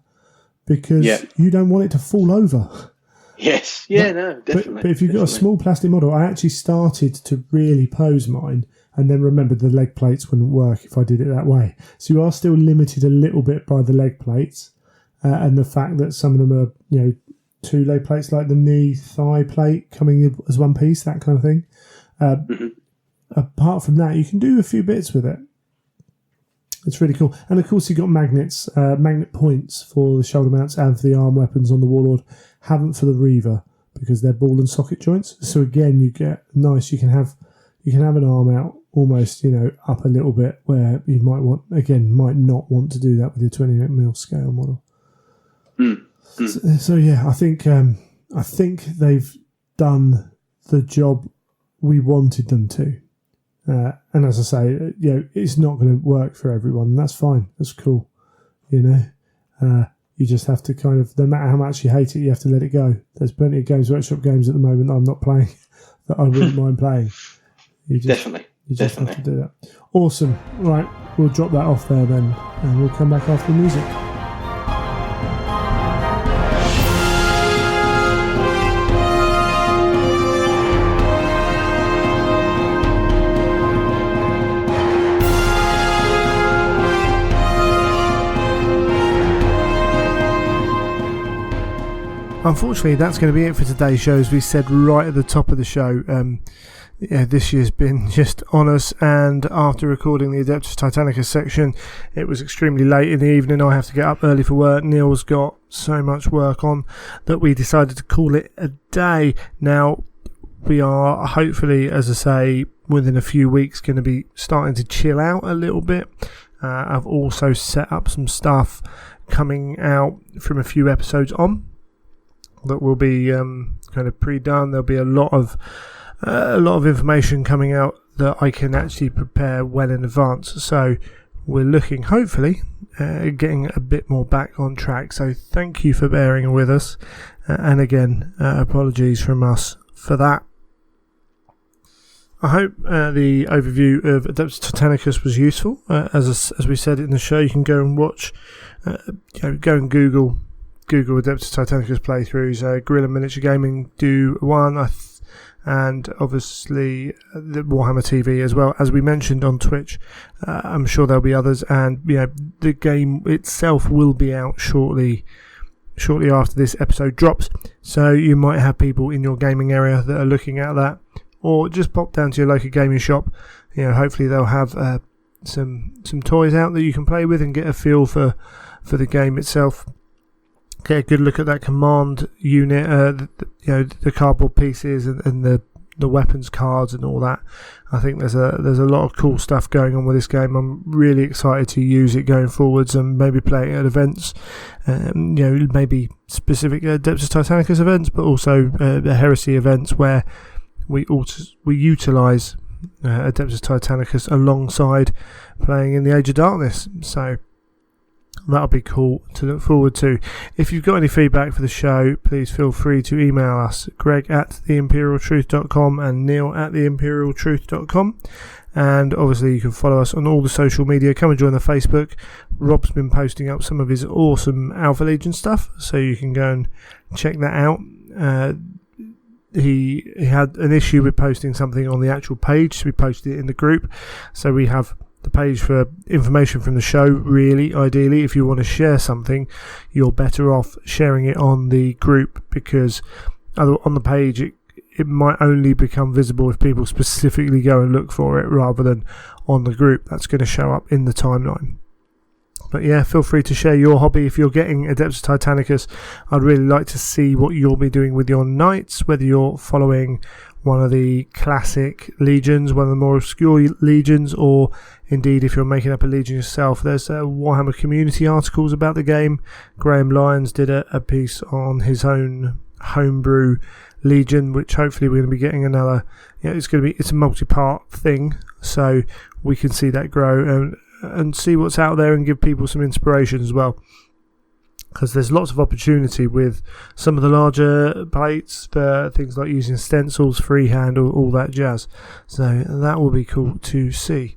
S1: because you don't want it to fall over.
S2: Yes, definitely.
S1: But if you've got a small plastic model, I actually started to really pose mine, and then remembered the leg plates wouldn't work if I did it that way. So you are still limited a little bit by the leg plates, and the fact that some of them are, 2 leg plates, like the knee thigh plate coming in as one piece, that kind of thing. Apart from that, you can do a few bits with it. It's really cool. And of course, you got magnets, magnet points for the shoulder mounts and for the arm weapons on the Warlord. Haven't for the Reaver, because they're ball and socket joints. So again, you get nice. You can have an arm out almost, up a little bit, where you might might not want to do that with your 28mm scale model. So yeah, I think they've done the job we wanted them to. And as I say, it's not going to work for everyone, and that's fine. That's cool. You just have to kind of, no matter how much you hate it, you have to let it go. There's plenty of Games Workshop games at the moment that I'm not playing that I wouldn't mind playing. You just have to do that. Awesome. Right, we'll drop that off there then, and we'll come back after the music. Unfortunately, that's going to be it for today's show. As we said right at the top of the show, this year's been just on us, and after recording the Adeptus Titanicus section, it was extremely late in the evening. I have to get up early for work. Neil's got so much work on that we decided to call it a day. Now, we are hopefully, as I say, within a few weeks going to be starting to chill out a little bit. I've also set up some stuff coming out from a few episodes on that will be kind of pre-done. There'll be a lot of information coming out that I can actually prepare well in advance. So we're looking, hopefully, getting a bit more back on track. So thank you for bearing with us. And again, apologies from us for that. I hope the overview of Adeptus Titanicus was useful. As we said in the show, you can go and watch, go and Google Adeptus Titanicus playthroughs. Guerrilla Miniature Gaming do one, and obviously the Warhammer TV as well. As we mentioned on Twitch, I'm sure there'll be others, and the game itself will be out shortly after this episode drops. So you might have people in your gaming area that are looking at that. Or just pop down to your local gaming shop. Hopefully they'll have some toys out that you can play with and get a feel for the game itself. Get a good look at that command unit, the cardboard pieces and the weapons cards and all that. I think there's a lot of cool stuff going on with this game. I'm really excited to use it going forwards and maybe play it at events. Maybe specific Adeptus Titanicus events, but also the Heresy events where we utilise Adeptus Titanicus alongside playing in the Age of Darkness. So that'll be cool to look forward to. If you've got any feedback for the show, please feel free to email us, greg@theimperialtruth.com and neil@theimperialtruth.com. And obviously you can follow us on all the social media. Come and join the Facebook. Rob's been posting up some of his awesome Alpha Legion stuff, so you can go and check that out. He had an issue with posting something on the actual page, so we posted it in the group. So we have the page for information from the show. Really, ideally, if you want to share something, you're better off sharing it on the group, because on the page it might only become visible if people specifically go and look for it, rather than on the group. That's going to show up in the timeline. But yeah, feel free to share your hobby. If you're getting Adeptus Titanicus, I'd really like to see what you'll be doing with your knights, whether you're following one of the classic legions, one of the more obscure legions, or indeed if you're making up a legion yourself. There's Warhammer community articles about the game. Graham Lyons did a piece on his own homebrew legion, which hopefully we're going to be getting another. It's a multi-part thing, so we can see that grow and see what's out there and give people some inspiration as well, because there's lots of opportunity with some of the larger plates for things like using stencils, freehand, all that jazz. So that will be cool to see.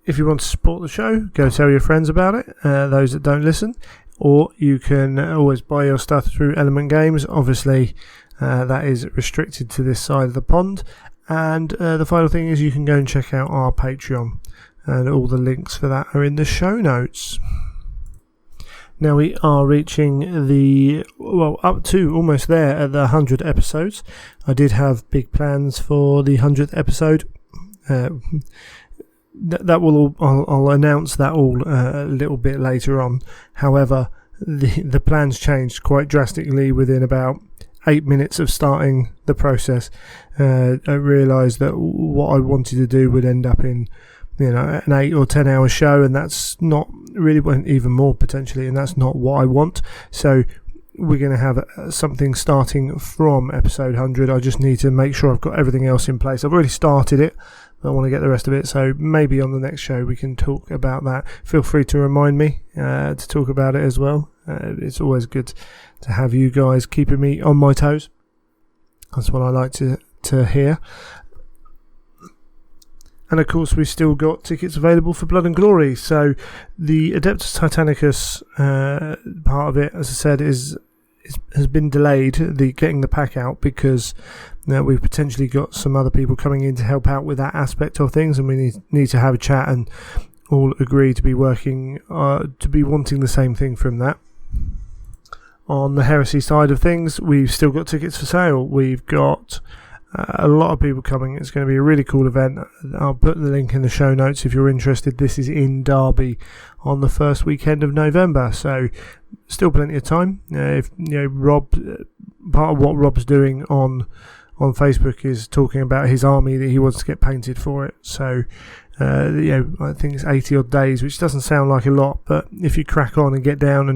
S1: If you want to support the show, go tell your friends about it, those that don't listen, or you can always buy your stuff through Element Games. Obviously that is restricted to this side of the pond. And the final thing is you can go and check out our Patreon, and all the links for that are in the show notes. Now we are reaching up to almost there at the 100 episodes. I did have big plans for the 100th episode. I'll announce that all a little bit later on. However, the plans changed quite drastically within about 8 minutes of starting the process. I realised that what I wanted to do would end up in an 8 or 10 hour show, and that's not really, even more potentially, and that's not what I want. So we're going to have something starting from episode 100. I just need to make sure I've got everything else in place. I've already started it, but I want to get the rest of it, so maybe on the next show we can talk about that. Feel free to remind me to talk about it as well. It's always good to have you guys keeping me on my toes. That's what I like to hear. And of course we've still got tickets available for Blood and Glory. So the Adeptus Titanicus part of it, as I said, has been delayed, getting the pack out, because we've potentially got some other people coming in to help out with that aspect of things, and we need to have a chat and all agree to be working to be wanting the same thing from that. On the Heresy side of things, we've still got tickets for sale. We've got a lot of people coming. It's going to be a really cool event. I'll put the link in the show notes if you're interested. This is in Derby on the first weekend of November, so still plenty of time. If Rob, part of what Rob's doing on on Facebook is talking about his army that he wants to get painted for it. So, I think it's 80 odd days, which doesn't sound like a lot, but if you crack on and get down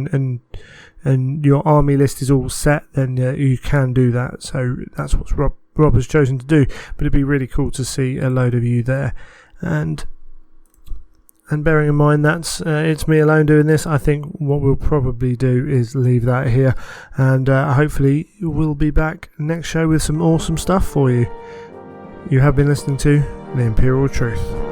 S1: and your army list is all set, then you can do that. So that's what Rob has chosen to do. But it'd be really cool to see a load of you there. And bearing in mind that's it's me alone doing this, I think what we'll probably do is leave that here, and hopefully we'll be back next show with some awesome stuff for you. You have been listening to The Imperial Truth.